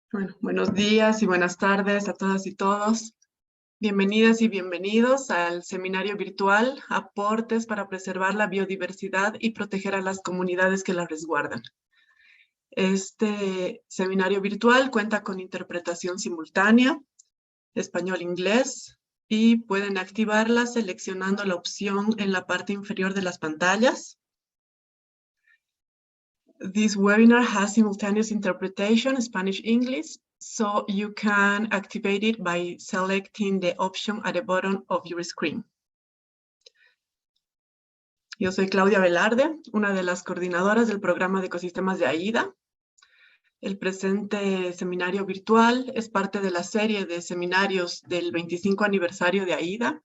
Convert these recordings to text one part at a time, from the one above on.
Bueno, buenos días y buenas tardes a todas y todos. Bienvenidas y bienvenidos al seminario virtual Aportes para preservar la biodiversidad y proteger a las comunidades que la resguardan. Este seminario virtual cuenta con interpretación simultánea, español-inglés, y pueden activarla seleccionando la opción en la parte inferior de las pantallas. This webinar has simultaneous interpretation, Spanish-English, so you can activate it by selecting the option at the bottom of your screen. Yo soy Claudia Velarde, una de las coordinadoras del programa de ecosistemas de AIDA. El presente seminario virtual es parte de la serie de seminarios del 25 aniversario de AIDA.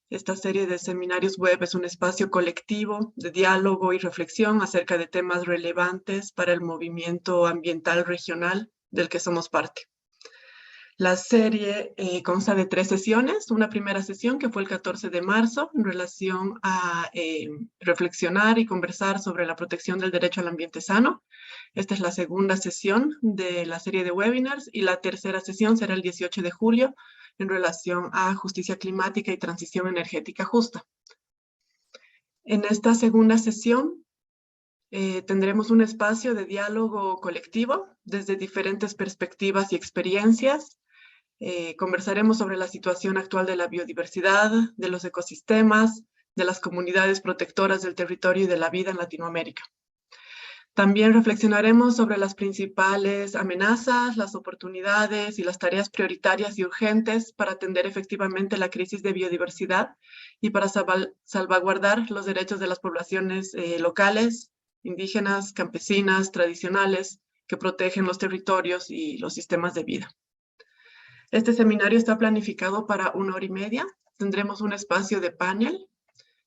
Esta serie de seminarios web es un espacio colectivo de diálogo y reflexión acerca de temas relevantes para el movimiento ambiental regional del que somos parte. La serie consta de 3 sesiones. Una primera sesión que fue el 14 de marzo en relación a reflexionar y conversar sobre la protección del derecho al ambiente sano. Esta es la segunda sesión de la serie de webinars y la tercera sesión será el 18 de julio en relación a justicia climática y transición energética justa. En esta segunda sesión tendremos un espacio de diálogo colectivo desde diferentes perspectivas y experiencias. Conversaremos sobre la situación actual de la biodiversidad, de los ecosistemas, de las comunidades protectoras del territorio y de la vida en Latinoamérica. También reflexionaremos sobre las principales amenazas, las oportunidades y las tareas prioritarias y urgentes para atender efectivamente la crisis de biodiversidad y para salvaguardar los derechos de las poblaciones locales, indígenas, campesinas, tradicionales, que protegen los territorios y los sistemas de vida. Este seminario está planificado para 1 hora y media. Tendremos un espacio de panel.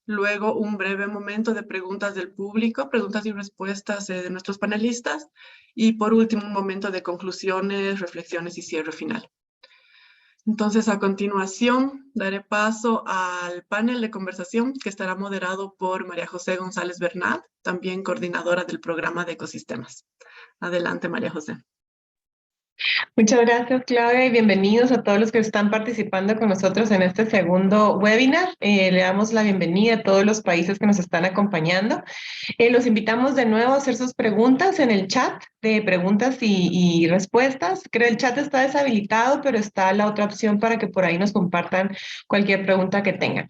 Luego, un breve momento de preguntas del público, preguntas y respuestas de nuestros panelistas. Y por último, un momento de conclusiones, reflexiones y cierre final. Entonces, a continuación, daré paso al panel de conversación que estará moderado por María José González Bernat, también coordinadora del programa de ecosistemas. Adelante, María José. Muchas gracias, Claudia, y bienvenidos a todos los que están participando con nosotros en este segundo webinar. Le damos la bienvenida a todos los países que nos están acompañando. Los invitamos de nuevo a hacer sus preguntas en el chat de preguntas y respuestas. Creo que el chat está deshabilitado, pero está la otra opción para que por ahí nos compartan cualquier pregunta que tengan.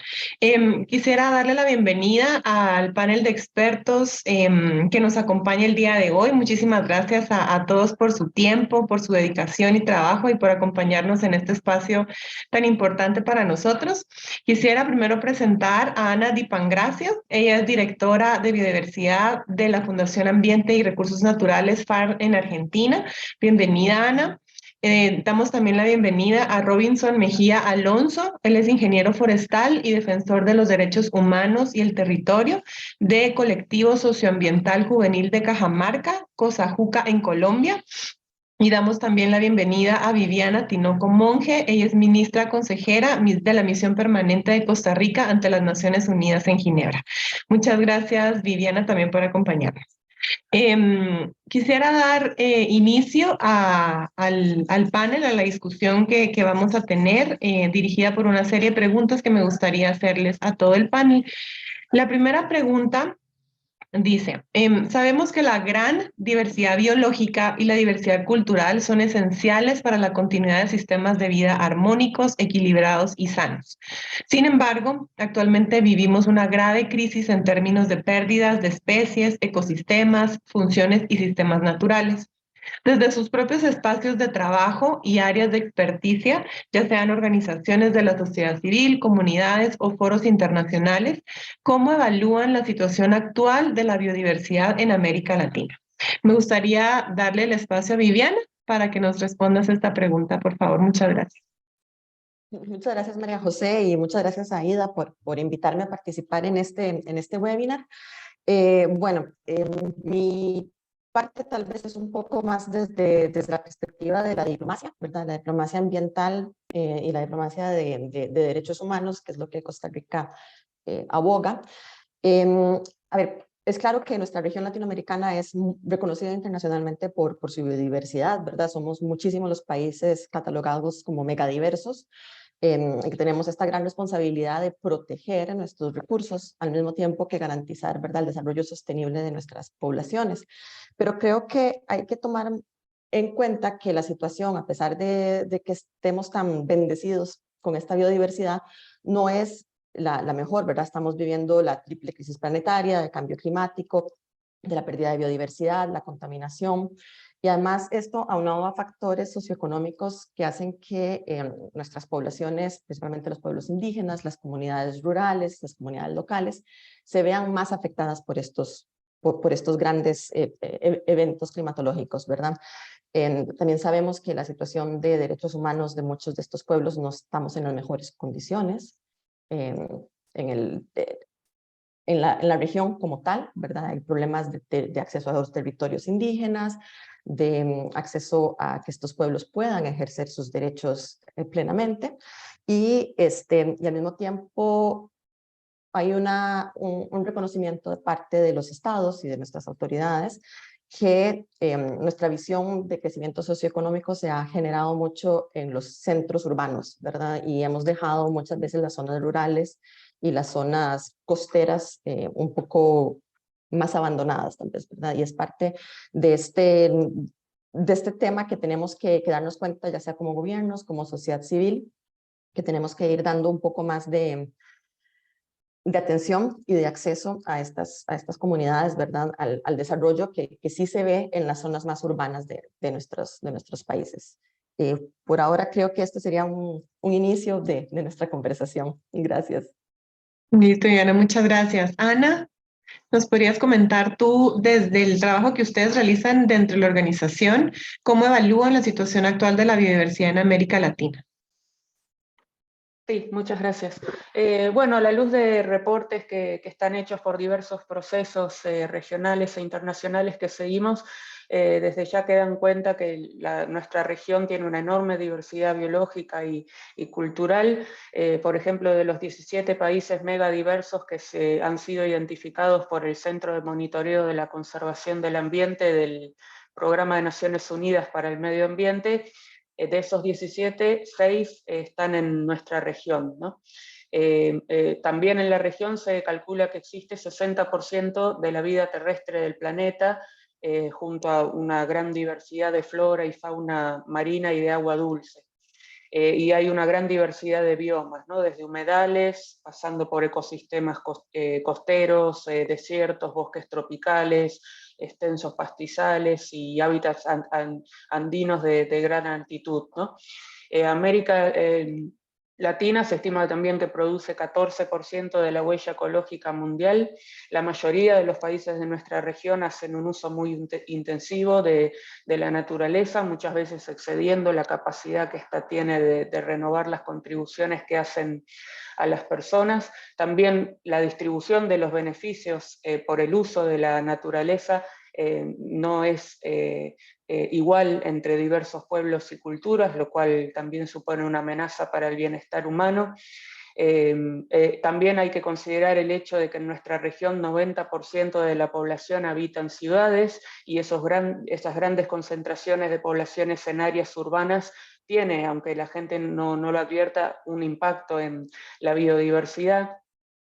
Quisiera darle la bienvenida al panel de expertos que nos acompaña el día de hoy. Muchísimas gracias a todos por su tiempo, por su dedicación y trabajo y por acompañarnos en este espacio tan importante para nosotros. Quisiera primero presentar a Ana Di Pangracio. Ella es directora de biodiversidad de la Fundación Ambiente y Recursos Naturales FAR en Argentina. Bienvenida, Ana. Damos también la bienvenida a Robinson Mejía Alonso. Él es ingeniero forestal y defensor de los derechos humanos y el territorio de Colectivo Socioambiental Juvenil de Cajamarca, Cosajuca, en Colombia. Y damos también la bienvenida a Viviana Tinoco Monge. Ella es ministra consejera de la Misión Permanente de Costa Rica ante las Naciones Unidas en Ginebra. Muchas gracias, Viviana, también por acompañarnos. Quisiera dar inicio al panel, a la discusión que vamos a tener, dirigida por una serie de preguntas que me gustaría hacerles a todo el panel. La primera pregunta dice, sabemos que la gran diversidad biológica y la diversidad cultural son esenciales para la continuidad de sistemas de vida armónicos, equilibrados y sanos. Sin embargo, actualmente vivimos una grave crisis en términos de pérdidas de especies, ecosistemas, funciones y sistemas naturales. Desde sus propios espacios de trabajo y áreas de experticia, ya sean organizaciones de la sociedad civil, comunidades o foros internacionales, ¿cómo evalúan la situación actual de la biodiversidad en América Latina? Me gustaría darle el espacio a Viviana para que nos respondas esta pregunta, por favor. Muchas gracias. Muchas gracias, María José, y muchas gracias a Aida por invitarme a participar en este webinar. Mi parte tal vez es un poco más desde la perspectiva de la diplomacia, ¿verdad? La diplomacia ambiental y la diplomacia de derechos humanos, que es lo que Costa Rica aboga. A ver, es claro que nuestra región latinoamericana es reconocida internacionalmente por su biodiversidad, ¿verdad? Somos muchísimos los países catalogados como megadiversos, que tenemos esta gran responsabilidad de proteger nuestros recursos al mismo tiempo que garantizar, ¿verdad?, el desarrollo sostenible de nuestras poblaciones. Pero creo que hay que tomar en cuenta que la situación, a pesar de que estemos tan bendecidos con esta biodiversidad, no es la mejor, ¿verdad? Estamos viviendo la triple crisis planetaria, del cambio climático, de la pérdida de biodiversidad, la contaminación, y además esto aunado a factores socioeconómicos que hacen que nuestras poblaciones, principalmente los pueblos indígenas, las comunidades rurales, las comunidades locales, se vean más afectadas por estos grandes eventos climatológicos, ¿verdad? También sabemos que la situación de derechos humanos de muchos de estos pueblos no estamos en las mejores condiciones en, en la región como tal, ¿verdad? Hay problemas de acceso a los territorios indígenas, de acceso a que estos pueblos puedan ejercer sus derechos plenamente, y al mismo tiempo hay un reconocimiento de parte de los estados y de nuestras autoridades que nuestra visión de crecimiento socioeconómico se ha generado mucho en los centros urbanos, ¿verdad? Y hemos dejado muchas veces las zonas rurales y las zonas costeras un poco más abandonadas, tal vez, ¿verdad? Y es parte de este tema que tenemos que darnos cuenta, ya sea como gobiernos, como sociedad civil, que tenemos que ir dando un poco más de atención y de acceso a estas comunidades, ¿verdad? Al desarrollo que sí se ve en las zonas más urbanas de nuestros países. Por ahora creo que este sería un inicio de nuestra conversación. Gracias. Listo, Diana, muchas gracias. Ana, ¿nos podrías comentar tú, desde el trabajo que ustedes realizan dentro de la organización, cómo evalúan la situación actual de la biodiversidad en América Latina? Sí, muchas gracias. Bueno, a la luz de reportes que están hechos por diversos procesos regionales e internacionales que seguimos, desde ya quedan cuenta que nuestra región tiene una enorme diversidad biológica y cultural. Por ejemplo, de los 17 países megadiversos que han sido identificados por el Centro de Monitoreo de la Conservación del Ambiente del Programa de Naciones Unidas para el Medio Ambiente, de esos 17, 6 están en nuestra región, ¿no? También en la región se calcula que existe 60% de la vida terrestre del planeta, junto a una gran diversidad de flora y fauna marina y de agua dulce. Y hay una gran diversidad de biomas, ¿no? Desde humedales, pasando por ecosistemas costeros, desiertos, bosques tropicales, extensos pastizales y hábitats andinos de gran altitud, ¿no? América Latina se estima también que produce 14% de la huella ecológica mundial. La mayoría de los países de nuestra región hacen un uso muy intensivo de la naturaleza, muchas veces excediendo la capacidad que ésta tiene de renovar las contribuciones que hacen a las personas. También la distribución de los beneficios por el uso de la naturaleza no es igual entre diversos pueblos y culturas, lo cual también supone una amenaza para el bienestar humano. También hay que considerar el hecho de que en nuestra región 90% de la población habita en ciudades, y esas grandes concentraciones de poblaciones en áreas urbanas tiene, aunque la gente no lo advierta, un impacto en la biodiversidad.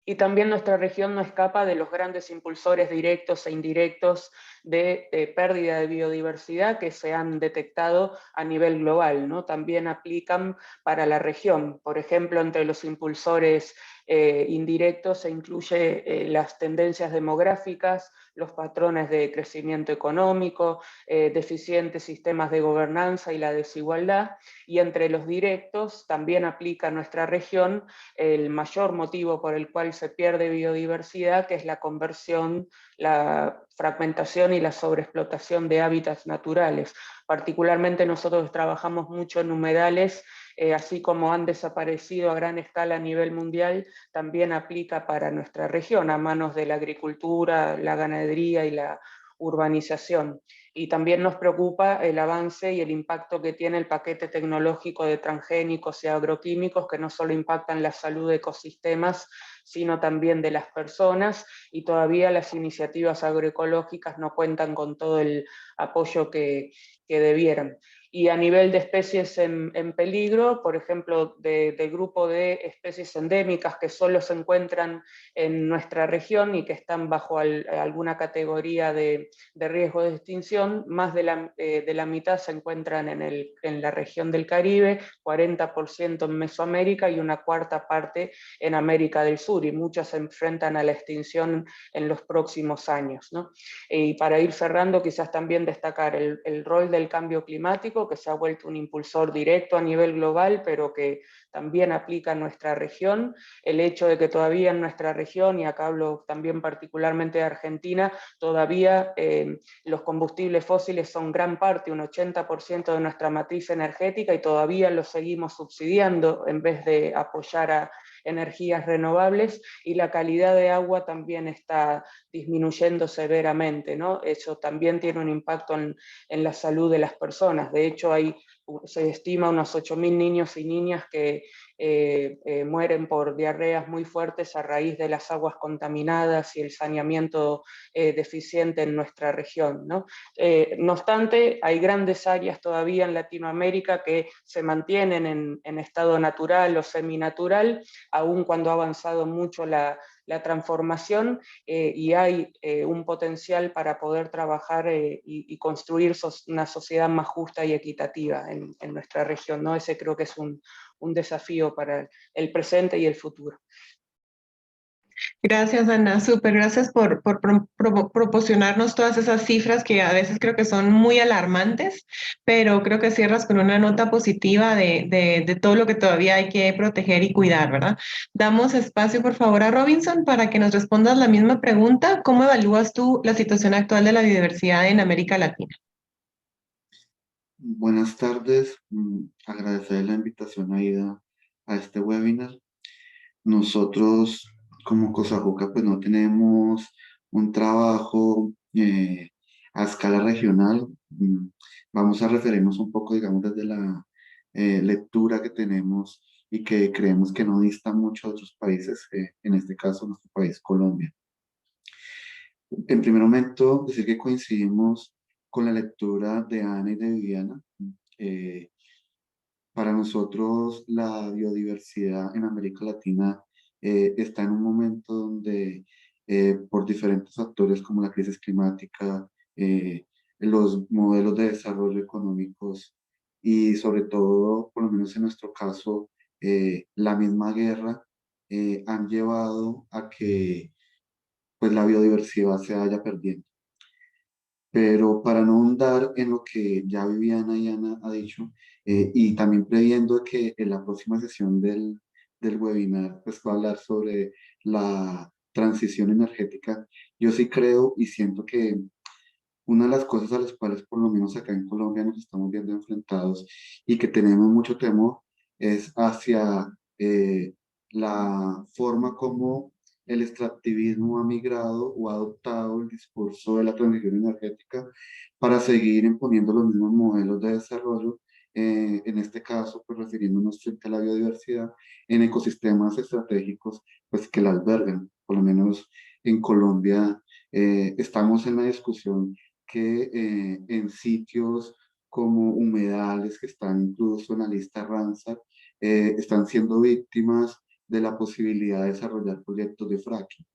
Y también nuestra región no escapa de los grandes impulsores directos e indirectos de pérdida de biodiversidad que se han detectado a nivel global, ¿no? También aplican para la región. Por ejemplo, entre los impulsores indirectos se incluye las tendencias demográficas, los patrones de crecimiento económico, deficientes sistemas de gobernanza y la desigualdad. Y entre los directos también aplica a nuestra región el mayor motivo por el cual se pierde biodiversidad, que es la conversión, la fragmentación y la sobreexplotación de hábitats naturales. Particularmente nosotros trabajamos mucho en humedales, así como han desaparecido a gran escala a nivel mundial, también aplica para nuestra región, a manos de la agricultura, la ganadería y la urbanización. Y también nos preocupa el avance y el impacto que tiene el paquete tecnológico de transgénicos y agroquímicos, que no solo impactan la salud de ecosistemas, sino también de las personas, y todavía las iniciativas agroecológicas no cuentan con todo el apoyo que debieran. Y a nivel de especies en peligro, por ejemplo, del grupo de especies endémicas que solo se encuentran en nuestra región y que están bajo alguna categoría de riesgo de extinción, más de la mitad se encuentran en la región del Caribe, 40% en Mesoamérica y una cuarta parte en América del Sur, y muchas se enfrentan a la extinción en los próximos años, ¿no? Y para ir cerrando, quizás también destacar el rol del cambio climático, que se ha vuelto un impulsor directo a nivel global, pero que también aplica a nuestra región. El hecho de que todavía en nuestra región, y acá hablo también particularmente de Argentina, todavía los combustibles fósiles son gran parte, un 80% de nuestra matriz energética, y todavía los seguimos subsidiando en vez de apoyar a energías renovables, y la calidad de agua también está disminuyendo severamente, ¿no? Eso también tiene un impacto en la salud de las personas. De hecho, se estima unos 8.000 niños y niñas que mueren por diarreas muy fuertes a raíz de las aguas contaminadas y el saneamiento deficiente en nuestra región, ¿no? No obstante, hay grandes áreas todavía en Latinoamérica que se mantienen en estado natural o seminatural, aun cuando ha avanzado mucho la transformación, y hay un potencial para poder trabajar y construir una sociedad más justa y equitativa en nuestra región, ¿no? Ese creo que es un desafío para el presente y el futuro. Gracias, Ana. Súper, gracias por proporcionarnos todas esas cifras que a veces creo que son muy alarmantes, pero creo que cierras con una nota positiva de todo lo que todavía hay que proteger y cuidar, ¿verdad? Damos espacio, por favor, a Robinson para que nos respondas la misma pregunta. ¿Cómo evalúas tú la situación actual de la biodiversidad en América Latina? Buenas tardes, agradecer la invitación Aida a este webinar. Nosotros como Cosajuca pues no tenemos un trabajo a escala regional. Vamos a referirnos un poco, digamos, desde la lectura que tenemos y que creemos que no dista mucho de otros países, en este caso nuestro país, Colombia. En primer momento, decir que coincidimos con la lectura de Ana y de Viviana. Eh, para nosotros, la biodiversidad en América Latina está en un momento donde, por diferentes factores como la crisis climática, los modelos de desarrollo económicos y sobre todo, por lo menos en nuestro caso, la misma guerra, han llevado a que pues, la biodiversidad se vaya perdiendo. Pero para no ahondar en lo que ya Viviana y Ana ha dicho, y también previendo que en la próxima sesión del webinar pues va a hablar sobre la transición energética, yo sí creo y siento que una de las cosas a las cuales por lo menos acá en Colombia nos estamos viendo enfrentados y que tenemos mucho temor es hacia la forma como el extractivismo ha migrado o ha adoptado el discurso de la transición energética para seguir imponiendo los mismos modelos de desarrollo, en este caso, pues refiriéndonos frente a la biodiversidad, en ecosistemas estratégicos pues, que la albergan. Por lo menos en Colombia estamos en la discusión que en sitios como humedales que están incluso en la lista Ramsar, están siendo víctimas de la posibilidad de desarrollar proyectos de fracking.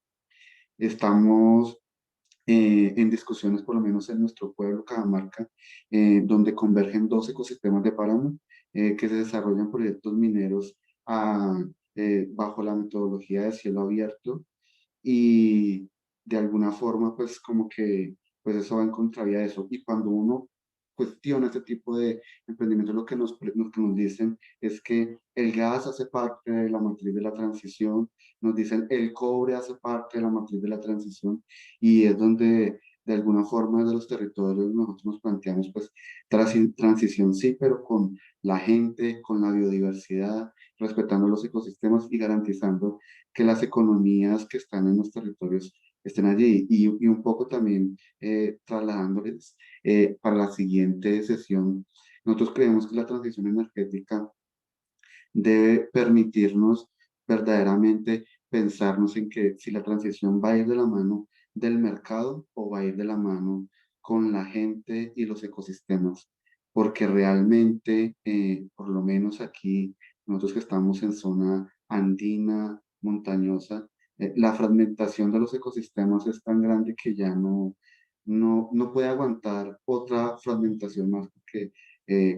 Estamos en discusiones, por lo menos en nuestro pueblo, Cajamarca, donde convergen dos ecosistemas de páramo que se desarrollan proyectos mineros bajo la metodología de cielo abierto, y de alguna forma pues como que pues eso va en contravía de eso. Y cuando uno cuestiona este tipo de emprendimientos, lo que nos dicen es que el gas hace parte de la matriz de la transición, nos dicen el cobre hace parte de la matriz de la transición, y es donde de alguna forma de los territorios nosotros nos planteamos pues transición sí, pero con la gente, con la biodiversidad, respetando los ecosistemas y garantizando que las economías que están en los territorios estén allí, y un poco también trasladándoles para la siguiente sesión. Nosotros creemos que la transición energética debe permitirnos verdaderamente pensarnos en que si la transición va a ir de la mano del mercado o va a ir de la mano con la gente y los ecosistemas, porque realmente, por lo menos aquí, nosotros que estamos en zona andina, montañosa, la fragmentación de los ecosistemas es tan grande que ya no puede aguantar otra fragmentación más, porque,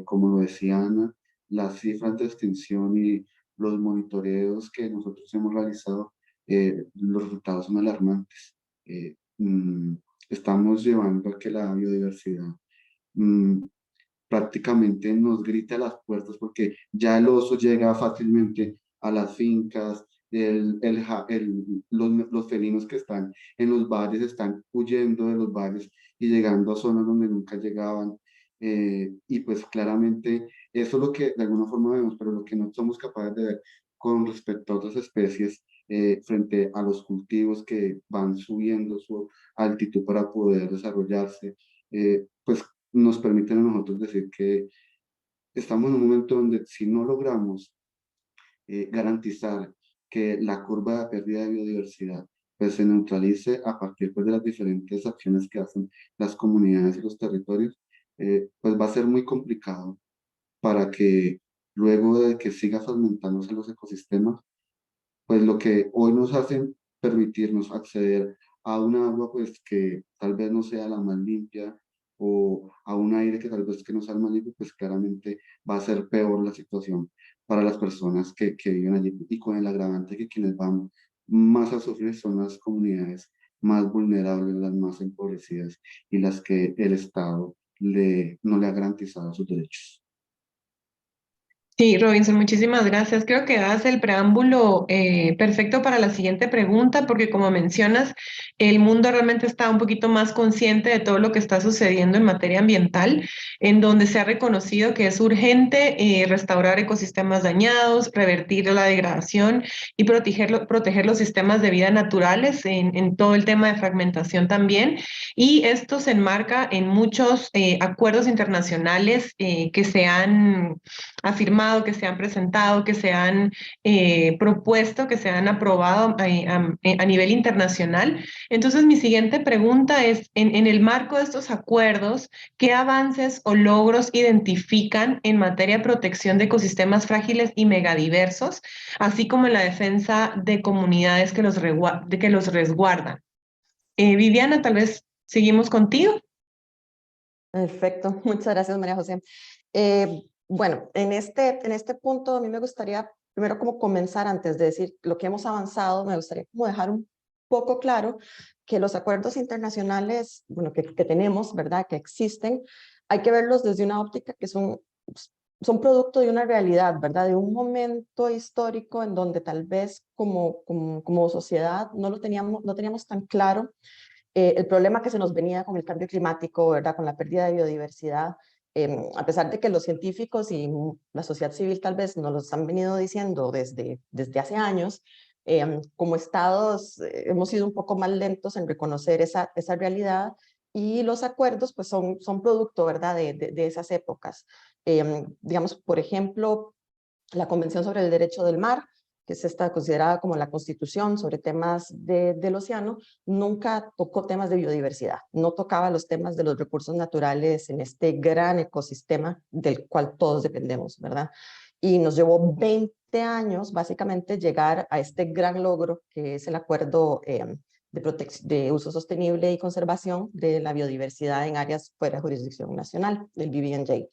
como lo decía Ana, las cifras de extinción y los monitoreos que nosotros hemos realizado, los resultados son alarmantes. Estamos llevando a que la biodiversidad mm, prácticamente nos grite a las puertas porque ya el oso llega fácilmente a las fincas, los felinos que están en los valles están huyendo de los valles y llegando a zonas donde nunca llegaban. Y pues claramente eso es lo que de alguna forma vemos, pero lo que no somos capaces de ver con respecto a otras especies, frente a los cultivos que van subiendo su altitud para poder desarrollarse, pues nos permiten a nosotros decir que estamos en un momento donde si no logramos garantizar que la curva de pérdida de biodiversidad pues se neutralice a partir pues, de las diferentes acciones que hacen las comunidades y los territorios, pues va a ser muy complicado para que luego de que siga fragmentándose los ecosistemas, pues lo que hoy nos hacen permitirnos acceder a un agua pues que tal vez no sea la más limpia o a un aire que tal vez que no sea el más limpio, pues claramente va a ser peor la situación para las personas que viven allí y con el agravante que quienes van más a sufrir son las comunidades más vulnerables, las más empobrecidas y las que el Estado no le ha garantizado sus derechos. Sí, Robinson, muchísimas gracias. Creo que das el preámbulo perfecto para la siguiente pregunta, porque como mencionas, el mundo realmente está un poquito más consciente de todo lo que está sucediendo en materia ambiental, en donde se ha reconocido que es urgente restaurar ecosistemas dañados, revertir la degradación y proteger los sistemas de vida naturales en todo el tema de fragmentación también. Y esto se enmarca en muchos acuerdos internacionales que se han afirmado, que se han presentado, que se han propuesto, que se han aprobado a nivel internacional. Entonces, mi siguiente pregunta es, en el marco de estos acuerdos, ¿qué avances o logros identifican en materia de protección de ecosistemas frágiles y megadiversos, así como en la defensa de comunidades que los resguardan? Viviana, tal vez seguimos contigo. Perfecto, muchas gracias María José. Bueno, en este punto a mí me gustaría primero como comenzar antes de decir lo que hemos avanzado, me gustaría como dejar un poco claro que los acuerdos internacionales, bueno, que tenemos, ¿verdad? Que existen, hay que verlos desde una óptica que son producto de una realidad, ¿verdad? De un momento histórico en donde tal vez como sociedad no teníamos tan claro el problema que se nos venía con el cambio climático, ¿verdad? Con la pérdida de biodiversidad, a pesar de que los científicos y la sociedad civil tal vez nos los han venido diciendo desde hace años, como estados hemos sido un poco más lentos en reconocer esa realidad y los acuerdos pues son producto, ¿verdad? De esas épocas. Digamos, por ejemplo, la Convención sobre el Derecho del Mar, que es considerada como la constitución sobre temas del océano, nunca tocó temas de biodiversidad, no tocaba los temas de los recursos naturales en este gran ecosistema del cual todos dependemos, ¿verdad? Y nos llevó 20 años básicamente llegar a este gran logro que es el acuerdo de uso sostenible y conservación de la biodiversidad en áreas fuera de jurisdicción nacional, el BBNJ,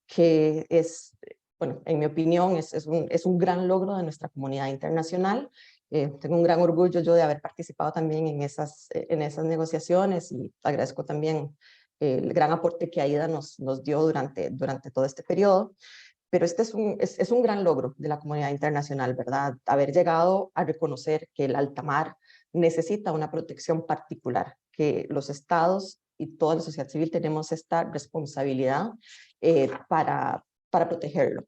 que es, bueno, en mi opinión, es un gran logro de nuestra comunidad internacional. Tengo un gran orgullo yo de haber participado también en esas negociaciones y agradezco también el gran aporte que AIDA nos dio durante todo este periodo. Pero este es un gran logro de la comunidad internacional, ¿verdad? Haber llegado a reconocer que el alta mar necesita una protección particular, que los estados y toda la sociedad civil tenemos esta responsabilidad para protegerlo.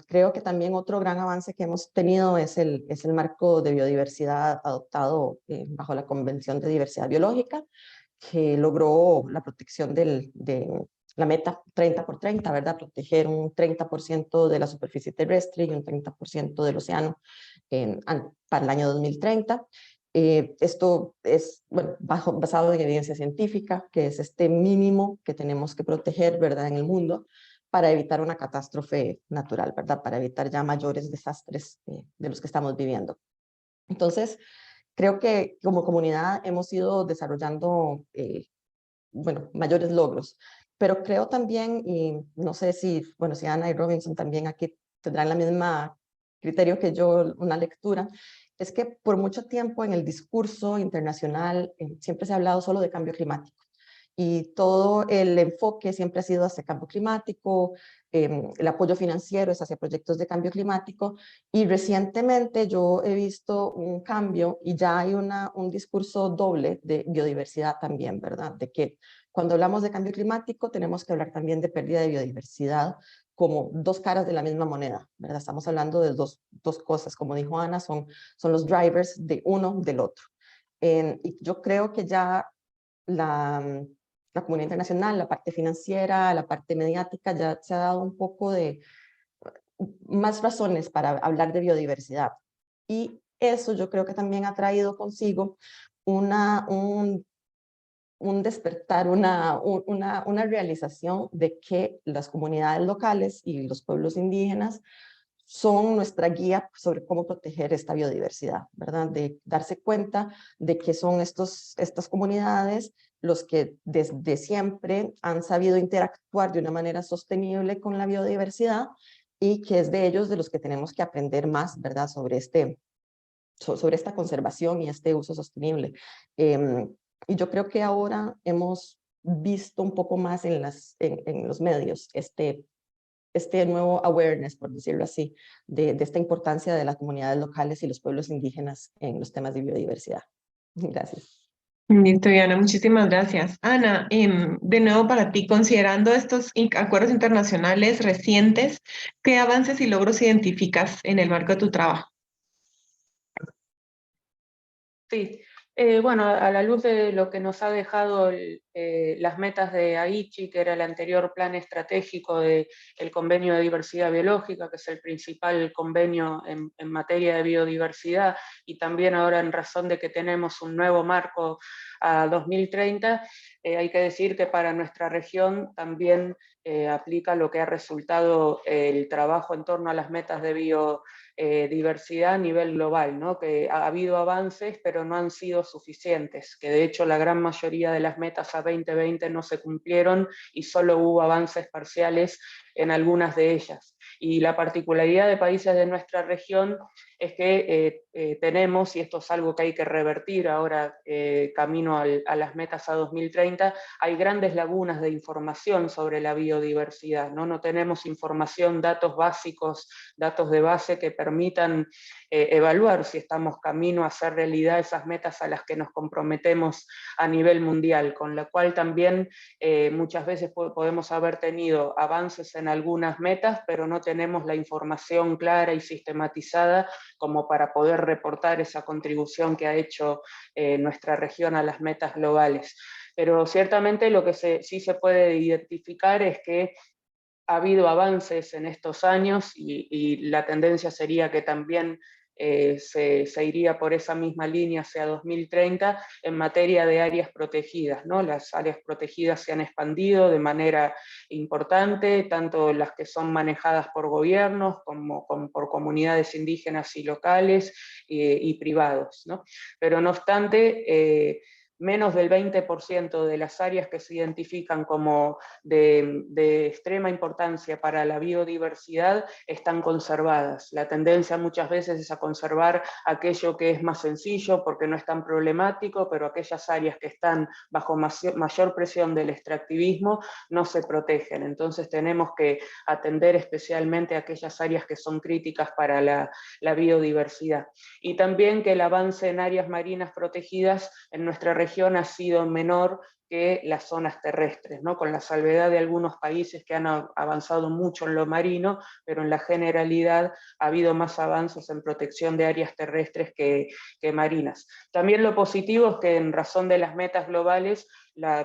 Creo que también otro gran avance que hemos tenido es el marco de biodiversidad adoptado bajo la Convención de Diversidad Biológica, que logró la protección de la meta 30 por 30, ¿verdad? Proteger un 30% de la superficie terrestre y un 30% del océano para el año 2030. Esto es basado en evidencia científica, que es este mínimo que tenemos que proteger, ¿verdad?, en el mundo para evitar una catástrofe natural, ¿verdad?, para evitar ya mayores desastres de los que estamos viviendo. Entonces, creo que como comunidad hemos ido desarrollando mayores logros, pero creo también, y no sé si Ana y Robinson también aquí tendrán la misma criterio que yo, una lectura, es que por mucho tiempo en el discurso internacional siempre se ha hablado solo de cambio climático y todo el enfoque siempre ha sido hacia cambio climático, el apoyo financiero es hacia proyectos de cambio climático, y recientemente yo he visto un cambio y ya hay un discurso doble de biodiversidad también, ¿verdad? De que cuando hablamos de cambio climático tenemos que hablar también de pérdida de biodiversidad como dos caras de la misma moneda, ¿verdad? Estamos hablando de dos cosas, como dijo Ana, son los drivers de uno del otro. Y yo creo que ya la comunidad internacional, la parte financiera, la parte mediática, ya se ha dado un poco de más razones para hablar de biodiversidad. Y eso yo creo que también ha traído consigo un despertar, una realización de que las comunidades locales y los pueblos indígenas son nuestra guía sobre cómo proteger esta biodiversidad, ¿verdad? De darse cuenta de que son estas comunidades los que desde siempre han sabido interactuar de una manera sostenible con la biodiversidad y que es de ellos de los que tenemos que aprender más, ¿verdad? Sobre esta conservación y este uso sostenible. Y yo creo que ahora hemos visto un poco más en los medios este nuevo awareness, por decirlo así, de esta importancia de las comunidades locales y los pueblos indígenas en los temas de biodiversidad. Gracias. Listo, Diana, muchísimas gracias. Ana, de nuevo para ti, considerando estos acuerdos internacionales recientes, ¿qué avances y logros identificas en el marco de tu trabajo? Sí, bueno, a la luz de lo que nos ha dejado las metas de Aichi, que era el anterior plan estratégico del Convenio de Diversidad Biológica, que es el principal convenio en materia de biodiversidad, y también ahora en razón de que tenemos un nuevo marco a 2030, hay que decir que para nuestra región también aplica lo que ha resultado el trabajo en torno a las metas de biodiversidad a nivel global, ¿no? Que ha habido avances, pero no han sido suficientes, que de hecho la gran mayoría de las metas a 2020 no se cumplieron y solo hubo avances parciales en algunas de ellas. Y la particularidad de países de nuestra región es que tenemos, y esto es algo que hay que revertir ahora camino a las metas a 2030, hay grandes lagunas de información sobre la biodiversidad, ¿no? No tenemos información, datos básicos, datos de base que permitan evaluar si estamos camino a hacer realidad esas metas a las que nos comprometemos a nivel mundial, con lo cual también muchas veces podemos haber tenido avances en algunas metas, pero no tenemos la información clara y sistematizada como para poder reportar esa contribución que ha hecho nuestra región a las metas globales. Pero ciertamente lo que sí se puede identificar es que ha habido avances en estos años y la tendencia sería que también se iría por esa misma línea hacia 2030 en materia de áreas protegidas, ¿no? Las áreas protegidas se han expandido de manera importante, tanto las que son manejadas por gobiernos como por comunidades indígenas y locales y privados, ¿no? Pero no obstante, menos del 20% de las áreas que se identifican como de extrema importancia para la biodiversidad están conservadas. La tendencia muchas veces es a conservar aquello que es más sencillo porque no es tan problemático, pero aquellas áreas que están bajo mayor presión del extractivismo no se protegen. Entonces tenemos que atender especialmente aquellas áreas que son críticas para la biodiversidad. Y también que el avance en áreas marinas protegidas en nuestra región ha sido menor que las zonas terrestres, ¿no? Con la salvedad de algunos países que han avanzado mucho en lo marino, pero en la generalidad ha habido más avances en protección de áreas terrestres que marinas. También lo positivo es que en razón de las metas globales,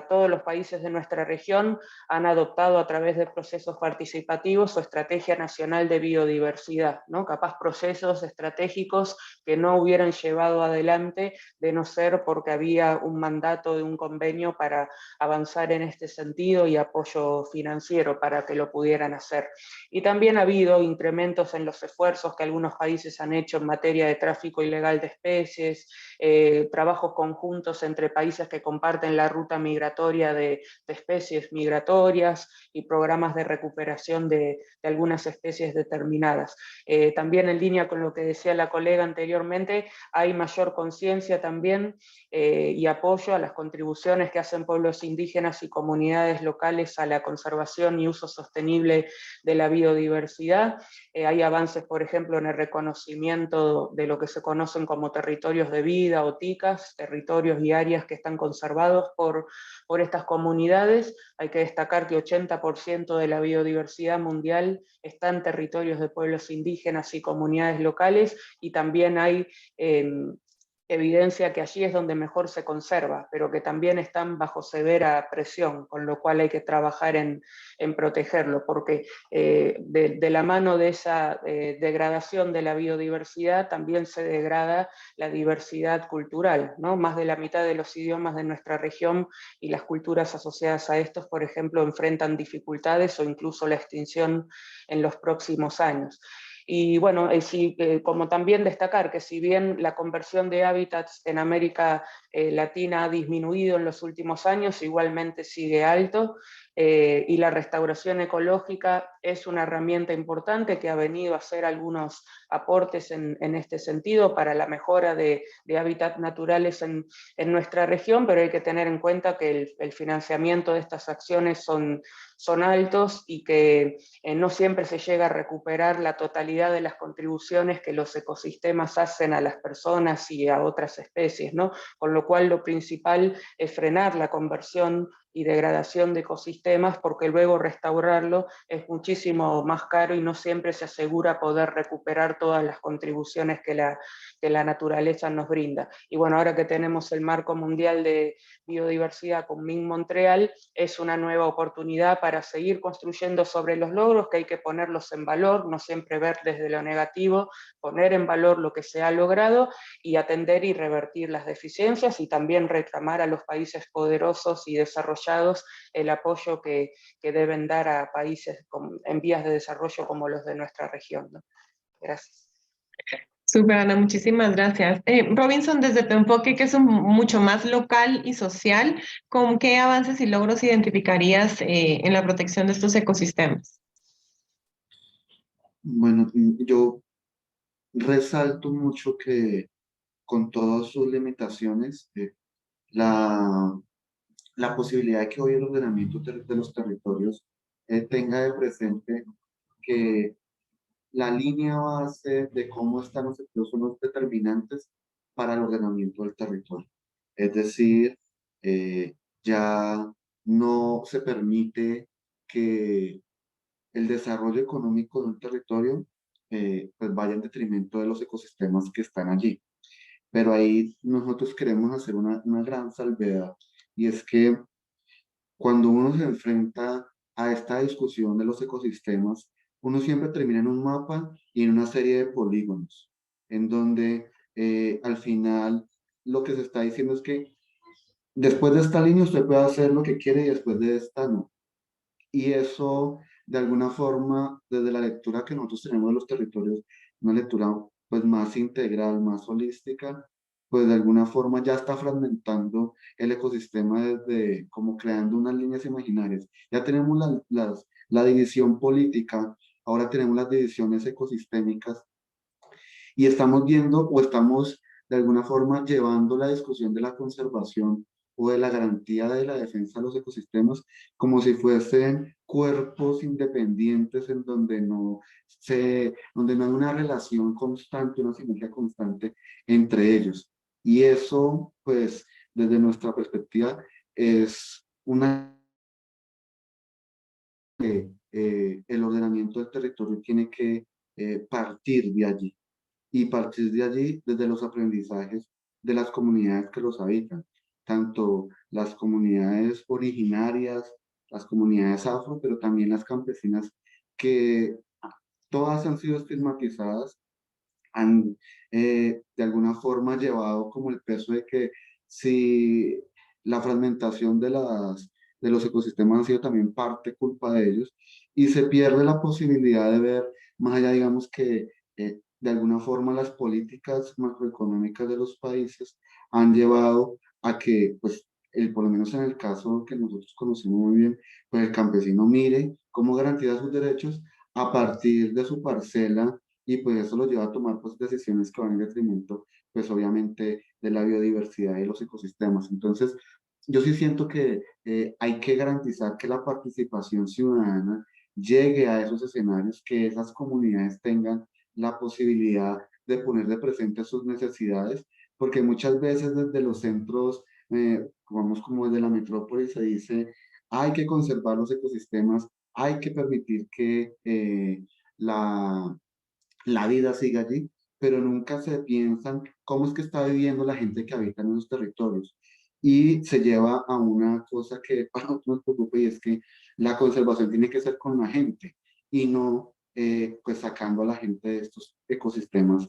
todos los países de nuestra región han adoptado a través de procesos participativos su Estrategia Nacional de Biodiversidad, ¿no? Capaz procesos estratégicos que no hubieran llevado adelante de no ser porque había un mandato de un convenio para avanzar en este sentido y apoyo financiero para que lo pudieran hacer. Y también ha habido incrementos en los esfuerzos que algunos países han hecho en materia de tráfico ilegal de especies, trabajos conjuntos entre países que comparten la ruta migratoria de especies migratorias y programas de recuperación de algunas especies determinadas. También en línea con lo que decía la colega anteriormente, hay mayor conciencia también y apoyo a las contribuciones que hacen pueblos indígenas y comunidades locales a la conservación y uso sostenible de la biodiversidad. Hay avances, por ejemplo, en el reconocimiento de lo que se conocen como territorios de vida o TICAS, territorios y áreas que están conservados por estas comunidades. Hay que destacar que 80% de la biodiversidad mundial está en territorios de pueblos indígenas y comunidades locales, y también hay evidencia que allí es donde mejor se conserva, pero que también están bajo severa presión, con lo cual hay que trabajar en protegerlo, porque de la mano de esa degradación de la biodiversidad también se degrada la diversidad cultural, ¿no? Más de la mitad de los idiomas de nuestra región y las culturas asociadas a estos, por ejemplo, enfrentan dificultades o incluso la extinción en los próximos años. Y bueno, como también destacar que si bien la conversión de hábitats en América Latina ha disminuido en los últimos años, igualmente sigue alto, y la restauración ecológica es una herramienta importante que ha venido a hacer algunos aportes en este sentido para la mejora de hábitats naturales en nuestra región, pero hay que tener en cuenta que el financiamiento de estas acciones son altos y que no siempre se llega a recuperar la totalidad de las contribuciones que los ecosistemas hacen a las personas y a otras especies, ¿no? Con lo cual lo principal es frenar la conversión y degradación de ecosistemas, porque luego restaurarlo es muchísimo más caro y no siempre se asegura poder recuperar todas las contribuciones que la naturaleza nos brinda. Y bueno, ahora que tenemos el Marco Mundial de Biodiversidad con MIN-Montreal, es una nueva oportunidad para seguir construyendo sobre los logros, que hay que ponerlos en valor, no siempre ver desde lo negativo, poner en valor lo que se ha logrado y atender y revertir las deficiencias, y también reclamar a los países poderosos y desarrollados el apoyo que deben dar a países en vías de desarrollo como los de nuestra región, ¿no? Gracias. Súper, Ana, muchísimas gracias. Robinson, desde tu enfoque, que es mucho más local y social, ¿con qué avances y logros identificarías en la protección de estos ecosistemas? Bueno, yo resalto mucho que con todas sus limitaciones, la posibilidad de que hoy el ordenamiento de los territorios tenga de presente que la línea base de cómo están los sectores son los determinantes para el ordenamiento del territorio. Es decir, ya no se permite que el desarrollo económico de un territorio pues vaya en detrimento de los ecosistemas que están allí. Pero ahí nosotros queremos hacer una gran salvedad, y es que cuando uno se enfrenta a esta discusión de los ecosistemas, uno siempre termina en un mapa y en una serie de polígonos, en donde al final lo que se está diciendo es que después de esta línea usted puede hacer lo que quiere y después de esta no. Y eso, de alguna forma, desde la lectura que nosotros tenemos de los territorios, una lectura pues más integral, más holística, pues de alguna forma ya está fragmentando el ecosistema desde como creando unas líneas imaginarias. Ya tenemos la división política, ahora tenemos las divisiones ecosistémicas, y estamos viendo o estamos de alguna forma llevando la discusión de la conservación o de la garantía de la defensa de los ecosistemas como si fuesen cuerpos independientes en donde no hay una relación constante, una sinergia constante entre ellos. Y eso, pues, desde nuestra perspectiva, es una... el ordenamiento del territorio tiene que partir de allí, y partir de allí desde los aprendizajes de las comunidades que los habitan, tanto las comunidades originarias, las comunidades afro, pero también las campesinas, que todas han sido estigmatizadas, han de alguna forma llevado como el peso de que si la fragmentación de los ecosistemas ha sido también parte culpa de ellos, y se pierde la posibilidad de ver más allá, digamos que de alguna forma las políticas macroeconómicas de los países han llevado a que, pues, por lo menos en el caso que nosotros conocemos muy bien, pues el campesino mire cómo garantiza sus derechos a partir de su parcela, y pues eso lo lleva a tomar pues decisiones que van en detrimento, pues obviamente, de la biodiversidad y los ecosistemas. Entonces, yo sí siento que hay que garantizar que la participación ciudadana llegue a esos escenarios, que esas comunidades tengan la posibilidad de poner de presente sus necesidades, porque muchas veces desde los centros, vamos, como desde la metrópoli, se dice, hay que conservar los ecosistemas, hay que permitir que la vida sigue allí, pero nunca se piensan cómo es que está viviendo la gente que habita en esos territorios. Y se lleva a una cosa que para nosotros nos preocupa, y es que la conservación tiene que ser con la gente, y no pues sacando a la gente de estos ecosistemas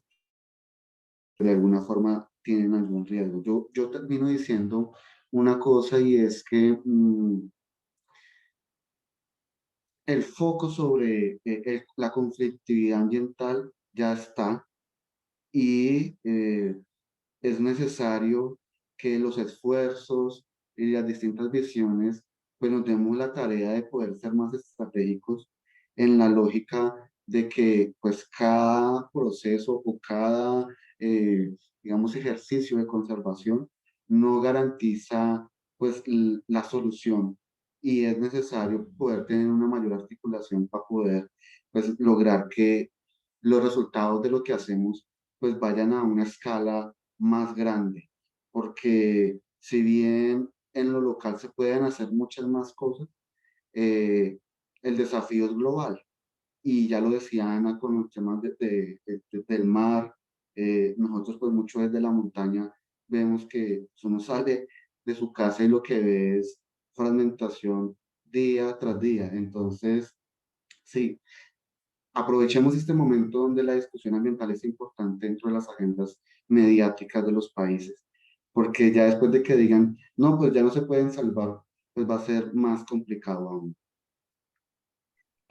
que de alguna forma tienen algún riesgo. Yo termino diciendo una cosa, y es que el foco sobre la conflictividad ambiental ya está, y es necesario que los esfuerzos y las distintas visiones pues nos demos la tarea de poder ser más estratégicos en la lógica de que pues cada proceso o cada digamos ejercicio de conservación no garantiza pues la solución, y es necesario poder tener una mayor articulación para poder pues lograr que los resultados de lo que hacemos pues vayan a una escala más grande, porque si bien en lo local se pueden hacer muchas más cosas, eh, el desafío es global, y ya lo decía Ana con los temas del mar. Nosotros pues mucho desde la montaña vemos que uno sale de su casa y lo que ve es fragmentación día tras día. Entonces, sí, aprovechemos este momento donde la discusión ambiental es importante dentro de las agendas mediáticas de los países, porque ya después de que digan, no, pues ya no se pueden salvar, pues va a ser más complicado aún.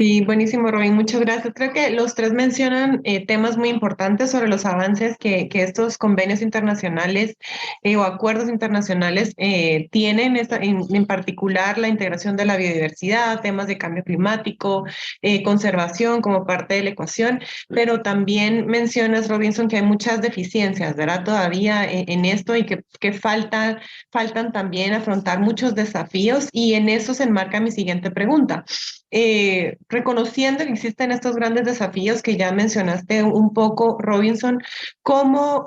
Sí, buenísimo, Robin, muchas gracias. Creo que los tres mencionan temas muy importantes sobre los avances que estos convenios internacionales o acuerdos internacionales tienen, en particular la integración de la biodiversidad, temas de cambio climático, conservación como parte de la ecuación, pero también mencionas, Robinson, que hay muchas deficiencias, ¿verdad? Todavía en esto, y que faltan también afrontar muchos desafíos, y en eso se enmarca mi siguiente pregunta. Reconociendo que existen estos grandes desafíos que ya mencionaste un poco, Robinson, ¿cómo,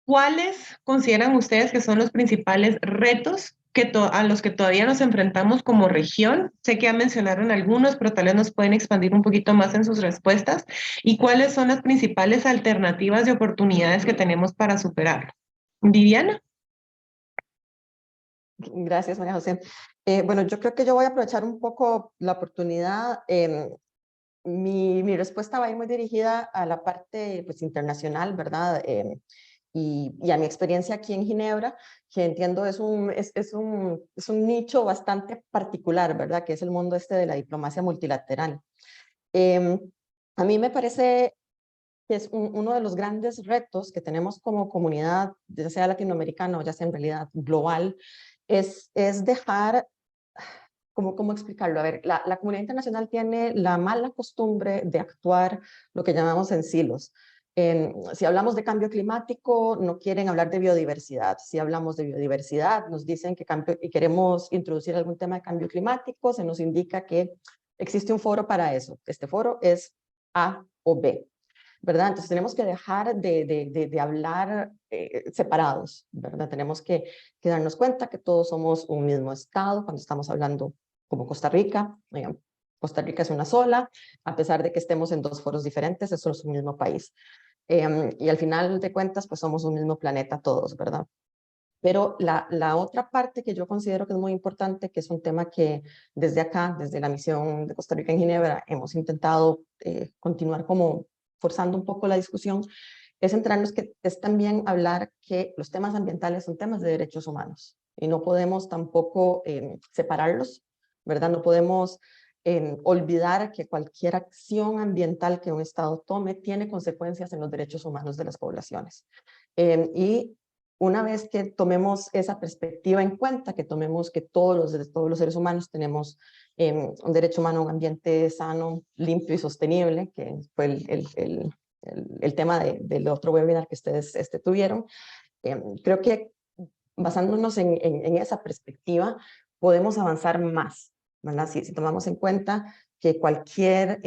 ¿cuáles consideran ustedes que son los principales retos a los que todavía nos enfrentamos como región? Sé que ya mencionaron algunos, pero tal vez nos pueden expandir un poquito más en sus respuestas. ¿Y cuáles son las principales alternativas y oportunidades que tenemos para superarlo? Viviana. Gracias, María José. Bueno, yo creo que yo voy a aprovechar un poco la oportunidad. Mi respuesta va a ir muy dirigida a la parte pues, internacional, ¿verdad? Y a mi experiencia aquí en Ginebra, que entiendo es un nicho bastante particular, ¿verdad? Que es el mundo este de la diplomacia multilateral. A mí me parece que es uno de los grandes retos que tenemos como comunidad, ya sea latinoamericana o ya sea en realidad global, es dejar, ¿cómo explicarlo? A ver, la comunidad internacional tiene la mala costumbre de actuar lo que llamamos en silos. Si hablamos de cambio climático, no quieren hablar de biodiversidad. Si hablamos de biodiversidad, nos dicen que queremos introducir algún tema de cambio climático, se nos indica que existe un foro para eso. Este foro es A o B. ¿verdad? Entonces tenemos que dejar de hablar separados, ¿verdad? Tenemos que darnos cuenta que todos somos un mismo estado cuando estamos hablando como Costa Rica. Costa Rica es una sola, a pesar de que estemos en dos foros diferentes, eso es un mismo país. Y al final de cuentas, pues somos un mismo planeta todos, ¿verdad? Pero la otra parte que yo considero que es muy importante, que es un tema que desde acá, desde la misión de Costa Rica en Ginebra, hemos intentado continuar como forzando un poco la discusión, es centrarnos que es también hablar que los temas ambientales son temas de derechos humanos y no podemos tampoco separarlos, ¿verdad? No podemos olvidar que cualquier acción ambiental que un Estado tome tiene consecuencias en los derechos humanos de las poblaciones. Y una vez que tomemos esa perspectiva en cuenta, que tomemos que todos los seres humanos tenemos un derecho humano a un ambiente sano, limpio y sostenible, que fue el tema del otro webinar que ustedes tuvieron, creo que basándonos en esa perspectiva podemos avanzar más, ¿verdad? Si tomamos en cuenta que cualquier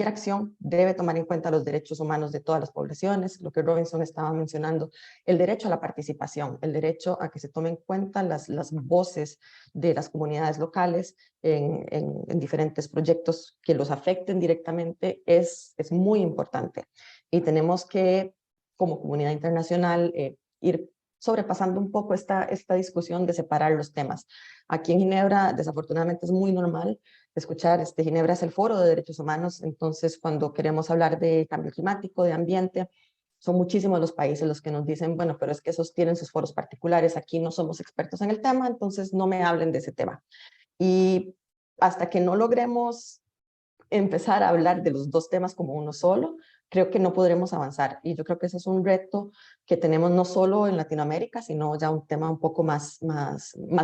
acción debe tomar en cuenta los derechos humanos de todas las poblaciones, lo que Robinson estaba mencionando, el derecho a la participación, el derecho a que se tomen en cuenta las voces de las comunidades locales en diferentes proyectos que los afecten directamente, es muy importante. Y tenemos que, como comunidad internacional, ir sobrepasando un poco esta discusión de separar los temas. Aquí en Ginebra, desafortunadamente, es muy normal escuchar, Ginebra es el foro de derechos humanos, entonces cuando queremos hablar de cambio climático, de ambiente, son muchísimos los países los que nos dicen, bueno, pero es que esos tienen sus foros particulares, aquí no somos expertos en el tema, entonces no me hablen de ese tema. Y hasta que no logremos empezar a hablar de los dos temas como uno solo, creo que no podremos avanzar. Y yo creo que ese es un reto que tenemos no solo en Latinoamérica, sino ya un tema un poco más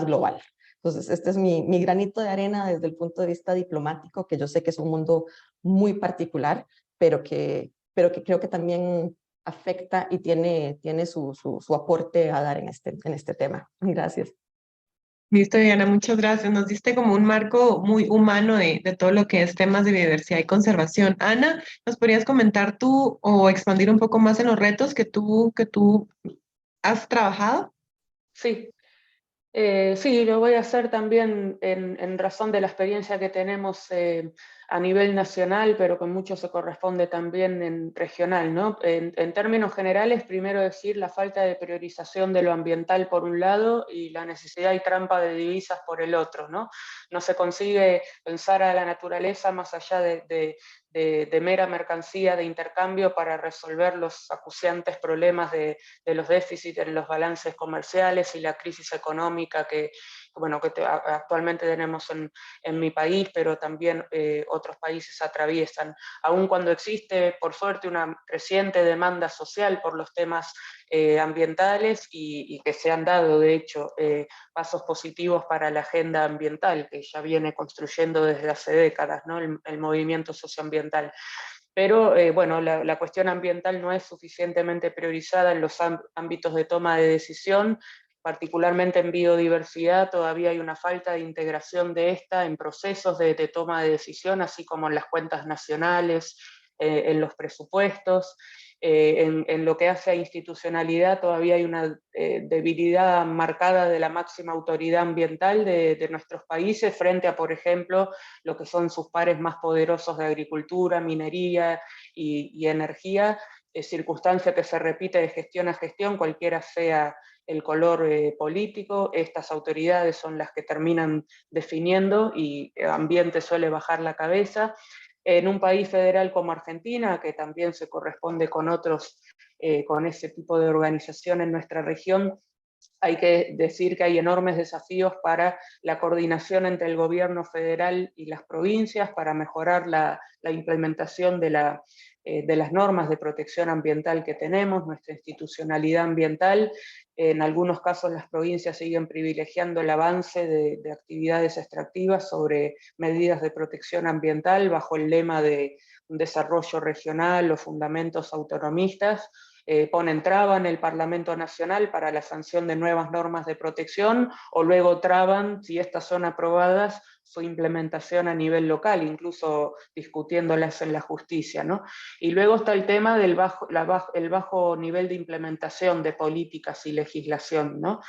global. Entonces, este es mi granito de arena desde el punto de vista diplomático, que yo sé que es un mundo muy particular, pero que creo que también afecta y tiene su aporte a dar en este tema. Gracias. Listo, Diana, muchas gracias. Nos diste como un marco muy humano de todo lo que es temas de biodiversidad y conservación. Ana, ¿nos podrías comentar tú o expandir un poco más en los retos que tú has trabajado? Sí. Sí, lo voy a hacer también en razón de la experiencia que tenemos a nivel nacional, pero con mucho se corresponde también en regional, ¿no? En términos generales, primero decir la falta de priorización de lo ambiental por un lado y la necesidad y trampa de divisas por el otro, ¿no? No se consigue pensar a la naturaleza más allá de mera mercancía de intercambio para resolver los acuciantes problemas de los déficits en los balances comerciales y la crisis económica que actualmente tenemos en mi país, pero también otros países atraviesan. Aun cuando existe, por suerte, una creciente demanda social por los temas ambientales y que se han dado, de hecho, pasos positivos para la agenda ambiental, que ya viene construyendo desde hace décadas, ¿no? el movimiento socioambiental. Pero bueno, la cuestión ambiental no es suficientemente priorizada en los ámbitos de toma de decisión, particularmente en biodiversidad. Todavía hay una falta de integración de esta en procesos de toma de decisión, así como en las cuentas nacionales, en los presupuestos. En lo que hace a institucionalidad todavía hay una debilidad marcada de la máxima autoridad ambiental de nuestros países frente a, por ejemplo, lo que son sus pares más poderosos de agricultura, minería y energía, circunstancia que se repite de gestión a gestión, cualquiera sea el color político. Estas autoridades son las que terminan definiendo y el ambiente suele bajar la cabeza. En un país federal como Argentina, que también se corresponde con otros, con ese tipo de organización en nuestra región, hay que decir que hay enormes desafíos para la coordinación entre el gobierno federal y las provincias para mejorar la implementación de las normas de protección ambiental que tenemos, nuestra institucionalidad ambiental. En algunos casos las provincias siguen privilegiando el avance de actividades extractivas sobre medidas de protección ambiental bajo el lema de un desarrollo regional o fundamentos autonomistas, ponen traba en el Parlamento Nacional para la sanción de nuevas normas de protección, o luego traban, si estas son aprobadas, su implementación a nivel local, incluso discutiéndolas en la justicia, ¿no? Y luego está el tema del bajo nivel de implementación de políticas y legislación, ¿no?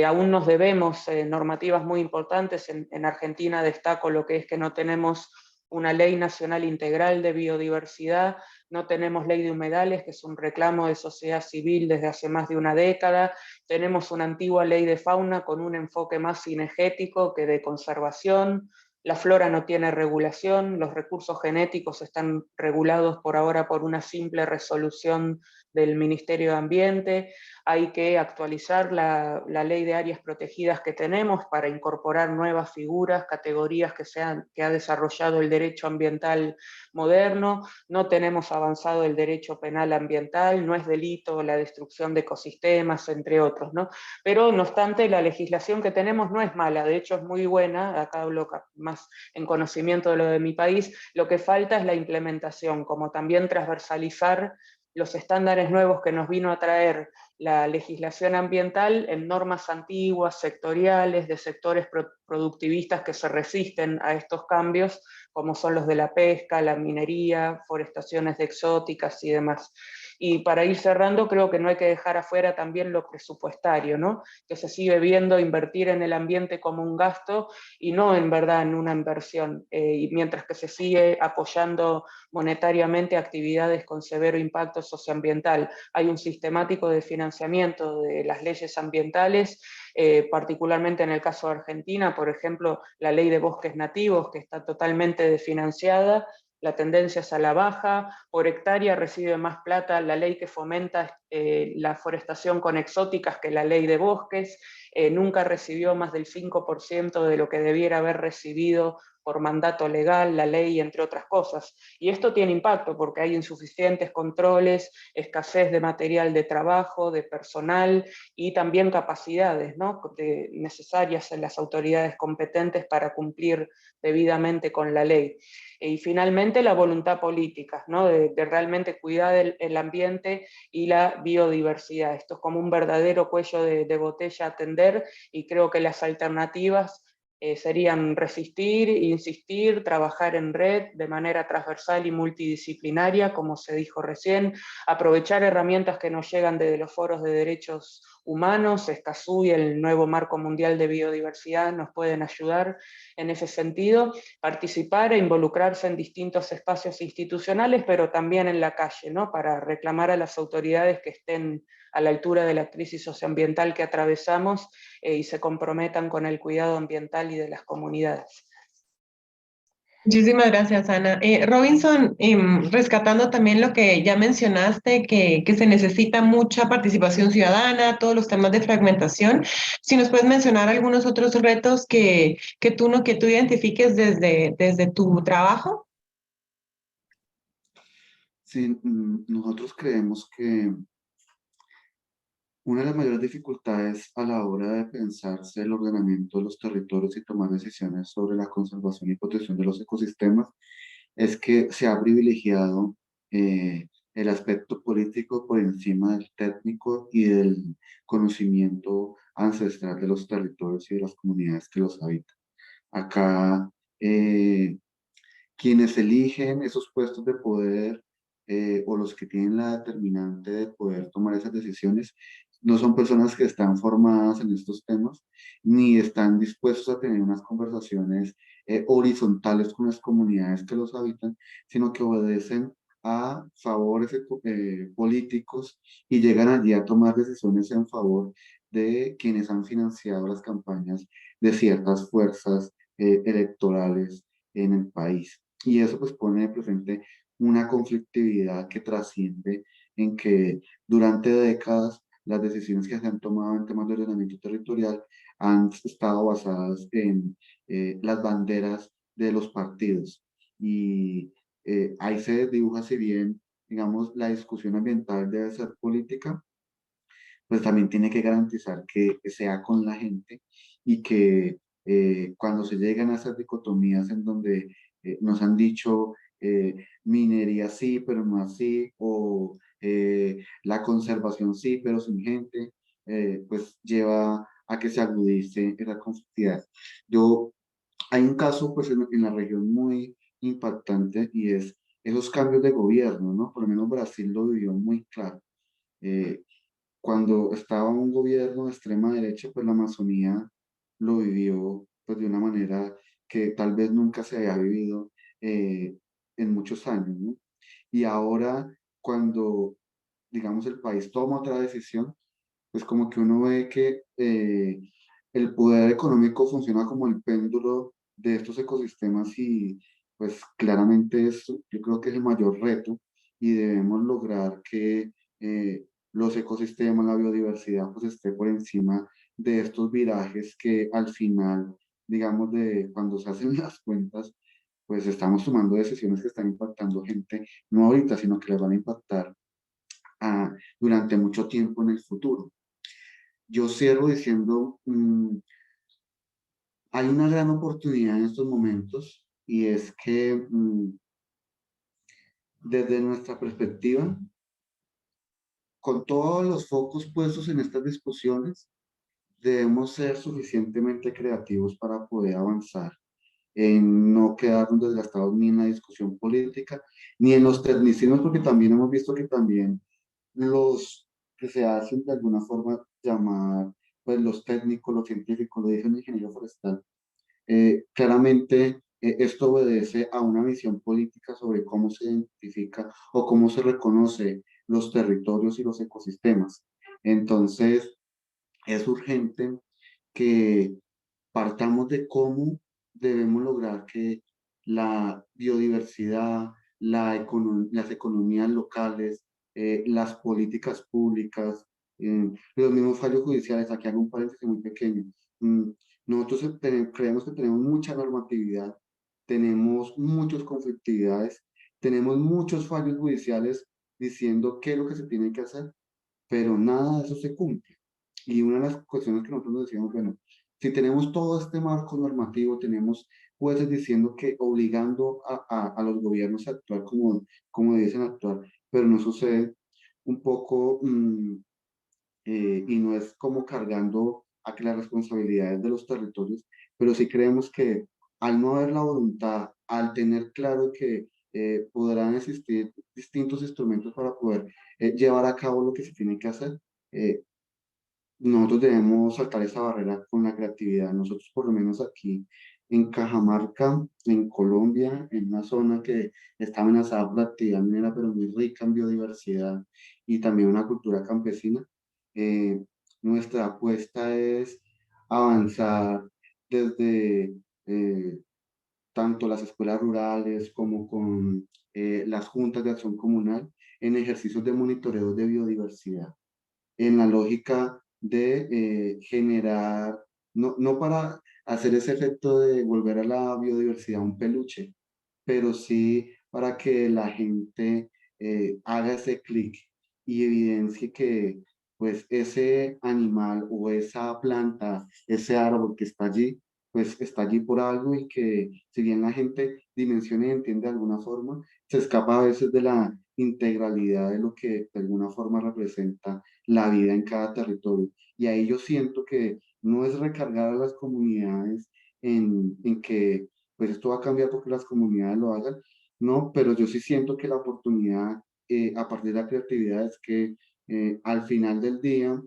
Aún nos debemos normativas muy importantes. En Argentina destaco lo que es que no tenemos una ley nacional integral de biodiversidad, no tenemos ley de humedales, que es un reclamo de sociedad civil desde hace más de una década, tenemos una antigua ley de fauna con un enfoque más cinegético que de conservación, la flora no tiene regulación, los recursos genéticos están regulados por ahora por una simple resolución del Ministerio de Ambiente, hay que actualizar la ley de áreas protegidas que tenemos para incorporar nuevas figuras, categorías que ha desarrollado el derecho ambiental moderno, no tenemos avanzado el derecho penal ambiental, no es delito la destrucción de ecosistemas, entre otros, ¿no? Pero no obstante, la legislación que tenemos no es mala, de hecho es muy buena, acá hablo más en conocimiento de lo de mi país, lo que falta es la implementación, como también transversalizar los estándares nuevos que nos vino a traer la legislación ambiental en normas antiguas, sectoriales, de sectores productivistas que se resisten a estos cambios, como son los de la pesca, la minería, forestaciones exóticas y demás. Y para ir cerrando, creo que no hay que dejar afuera también lo presupuestario, ¿no? Que se sigue viendo invertir en el ambiente como un gasto y no en verdad en una inversión, y mientras que se sigue apoyando monetariamente actividades con severo impacto socioambiental. Hay un sistemático de financiamiento de las leyes ambientales, particularmente en el caso de Argentina, por ejemplo, la ley de bosques nativos, que está totalmente desfinanciada, la tendencia es a la baja, por hectárea recibe más plata la ley que fomenta la forestación con exóticas que la ley de bosques, nunca recibió más del 5% de lo que debiera haber recibido por mandato legal, la ley, entre otras cosas. Y esto tiene impacto porque hay insuficientes controles, escasez de material de trabajo, de personal y también capacidades, ¿no?, necesarias en las autoridades competentes para cumplir debidamente con la ley. Y finalmente la voluntad política, ¿no?, de realmente cuidar el ambiente y la biodiversidad. Esto es como un verdadero cuello de botella a atender y creo que las alternativas serían resistir, insistir, trabajar en red de manera transversal y multidisciplinaria, como se dijo recién, aprovechar herramientas que nos llegan desde los foros de derechos humanos, Escazú y el nuevo Marco Mundial de Biodiversidad nos pueden ayudar en ese sentido, participar e involucrarse en distintos espacios institucionales, pero también en la calle, ¿no?, para reclamar a las autoridades que estén a la altura de la crisis socioambiental que atravesamos y se comprometan con el cuidado ambiental y de las comunidades. Muchísimas gracias, Ana. Robinson, rescatando también lo que ya mencionaste, que se necesita mucha participación ciudadana, todos los temas de fragmentación, si nos puedes mencionar algunos otros retos que tú identifiques desde tu trabajo. Sí, nosotros creemos que una de las mayores dificultades a la hora de pensarse el ordenamiento de los territorios y tomar decisiones sobre la conservación y protección de los ecosistemas es que se ha privilegiado el aspecto político por encima del técnico y del conocimiento ancestral de los territorios y de las comunidades que los habitan. Acá, quienes eligen esos puestos de poder o los que tienen la determinante de poder tomar esas decisiones no son personas que están formadas en estos temas ni están dispuestos a tener unas conversaciones horizontales con las comunidades que los habitan, sino que obedecen a favores políticos y llegan allí a tomar decisiones en favor de quienes han financiado las campañas de ciertas fuerzas electorales en el país. Y eso pues pone de presente una conflictividad que trasciende en que durante décadas las decisiones que se han tomado en temas de ordenamiento territorial han estado basadas en las banderas de los partidos. Y ahí se dibuja, si bien, digamos, la discusión ambiental debe ser política, pues también tiene que garantizar que sea con la gente y que cuando se llegan a esas dicotomías en donde nos han dicho minería sí, pero no así, o La conservación sí, pero sin gente, pues lleva a que se agudice esa conflictividad. Hay un caso pues en la región muy impactante y es esos cambios de gobierno, ¿no? Por lo menos Brasil lo vivió muy claro. Eh, Cuando estaba un gobierno de extrema derecha, pues la Amazonía lo vivió pues de una manera que tal vez nunca se había vivido en muchos años, ¿no? Y ahora cuando, digamos, el país toma otra decisión, pues como que uno ve que el poder económico funciona como el péndulo de estos ecosistemas y pues claramente eso yo creo que es el mayor reto y debemos lograr que los ecosistemas, la biodiversidad pues esté por encima de estos virajes que al final, digamos, de cuando se hacen las cuentas, pues estamos tomando decisiones que están impactando gente, no ahorita, sino que les van a impactar durante mucho tiempo en el futuro. Yo cierro diciendo, hay una gran oportunidad en estos momentos y es que desde nuestra perspectiva, con todos los focos puestos en estas discusiones, debemos ser suficientemente creativos para poder avanzar, en no quedarnos desgastados ni en la discusión política, ni en los tecnicismos, porque también hemos visto que también los que se hacen de alguna forma llamar, pues los técnicos, los científicos, lo dice un ingeniero forestal, claramente esto obedece a una visión política sobre cómo se identifica o cómo se reconoce los territorios y los ecosistemas. Entonces, es urgente que partamos de cómo debemos lograr que la biodiversidad, las economías locales, las políticas públicas, los mismos fallos judiciales, aquí hago un paréntesis muy pequeño. Mm, Nosotros creemos que tenemos mucha normatividad, tenemos muchas conflictividades, tenemos muchos fallos judiciales diciendo qué es lo que se tiene que hacer, pero nada de eso se cumple. Y una de las cuestiones que nosotros decíamos, bueno, si tenemos todo este marco normativo, tenemos jueces diciendo que obligando a los gobiernos a actuar como dicen actuar, pero no sucede un poco y no es como cargando a que las responsabilidades de los territorios, pero sí creemos que al no haber la voluntad, al tener claro que podrán existir distintos instrumentos para poder llevar a cabo lo que se tiene que hacer, eh, nosotros debemos saltar esa barrera con la creatividad. Nosotros, por lo menos aquí en Cajamarca, en Colombia, en una zona que está amenazada por la actividad minera, pero muy rica en biodiversidad y también una cultura campesina, eh, nuestra apuesta es avanzar desde tanto las escuelas rurales como con las juntas de acción comunal en ejercicios de monitoreo de biodiversidad en la lógica de generar, no para hacer ese efecto de volver a la biodiversidad un peluche, pero sí para que la gente haga ese clic y evidencie que pues ese animal o esa planta, ese árbol que está allí, pues está allí por algo y que si bien la gente dimensiona y entiende de alguna forma, se escapa a veces de la integralidad de lo que de alguna forma representa la vida en cada territorio. Y ahí yo siento que no es recargar a las comunidades en que pues esto va a cambiar porque las comunidades lo hagan, no, pero yo sí siento que la oportunidad a partir de la creatividad es que al final del día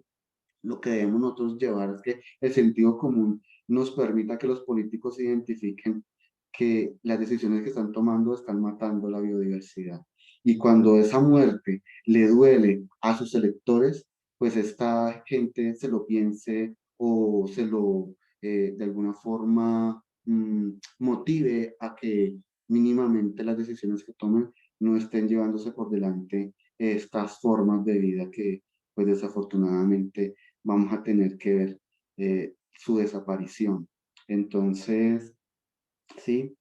lo que debemos nosotros llevar es que el sentido común nos permita que los políticos identifiquen que las decisiones que están tomando están matando la biodiversidad. Y cuando esa muerte le duele a sus electores, pues esta gente se lo piense o se lo de alguna forma motive a que mínimamente las decisiones que tomen no estén llevándose por delante estas formas de vida que pues desafortunadamente vamos a tener que ver su desaparición. Entonces, sí,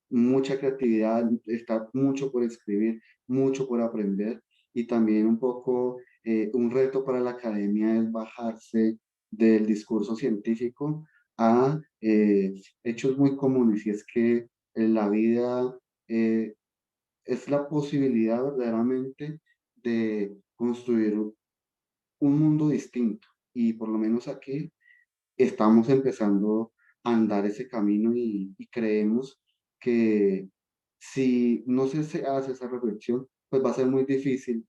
mucha creatividad, está mucho por escribir, mucho por aprender y también un poco un reto para la academia es bajarse del discurso científico a hechos muy comunes y es que en la vida es la posibilidad verdaderamente de construir un mundo distinto. Y por lo menos aquí estamos empezando a andar ese camino y creemos que si no se hace esa reflexión, pues va a ser muy difícil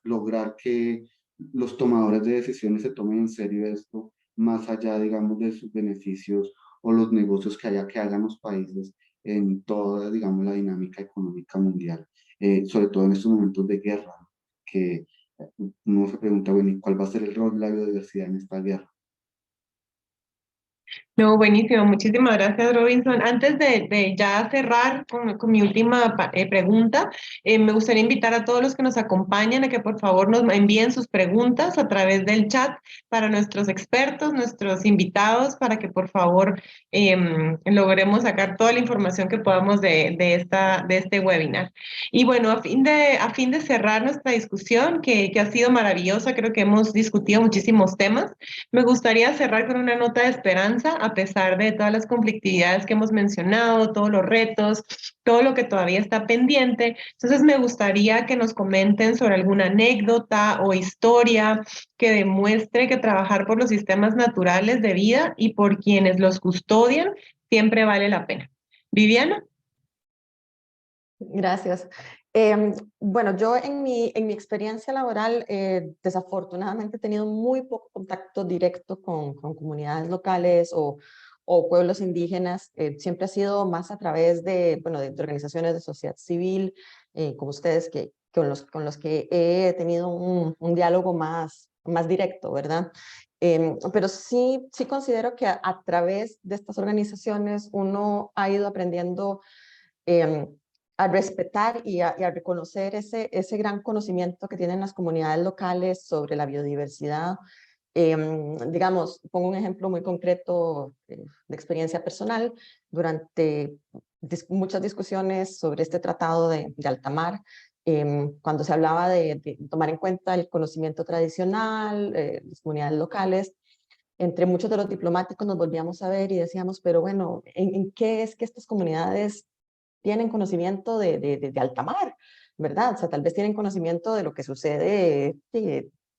lograr que los tomadores de decisiones se tomen en serio esto, más allá, digamos, de sus beneficios o los negocios que haya que hagan los países en toda, digamos, la dinámica económica mundial, sobre todo en estos momentos de guerra, que uno se pregunta, bueno, ¿y cuál va a ser el rol de la biodiversidad en esta guerra? No, buenísimo, muchísimas gracias, Robinson. Antes de ya cerrar con mi última pregunta, me gustaría invitar a todos los que nos acompañan a que por favor nos envíen sus preguntas a través del chat para nuestros expertos, nuestros invitados, para que por favor logremos sacar toda la información que podamos de este webinar. Y bueno, a fin de cerrar nuestra discusión, que ha sido maravillosa, creo que hemos discutido muchísimos temas, me gustaría cerrar con una nota de esperanza, a pesar de todas las conflictividades que hemos mencionado, todos los retos, todo lo que todavía está pendiente. Entonces, me gustaría que nos comenten sobre alguna anécdota o historia que demuestre que trabajar por los sistemas naturales de vida y por quienes los custodian siempre vale la pena. Viviana. Gracias. Bueno, yo en mi experiencia laboral, desafortunadamente he tenido muy poco contacto directo con comunidades locales o pueblos indígenas. Siempre ha sido más a través de, bueno, de organizaciones de sociedad civil, como ustedes, con los que he tenido un diálogo más directo, ¿verdad? Pero sí considero que a través de estas organizaciones uno ha ido aprendiendo a respetar y a reconocer ese gran conocimiento que tienen las comunidades locales sobre la biodiversidad. Digamos, pongo un ejemplo muy concreto de experiencia personal. Durante muchas discusiones sobre este tratado de alta mar, cuando se hablaba de tomar en cuenta el conocimiento tradicional, las comunidades locales, entre muchos de los diplomáticos nos volvíamos a ver y decíamos, pero bueno, ¿en qué es que estas comunidades tienen conocimiento de alta mar, ¿verdad? O sea, tal vez tienen conocimiento de lo que sucede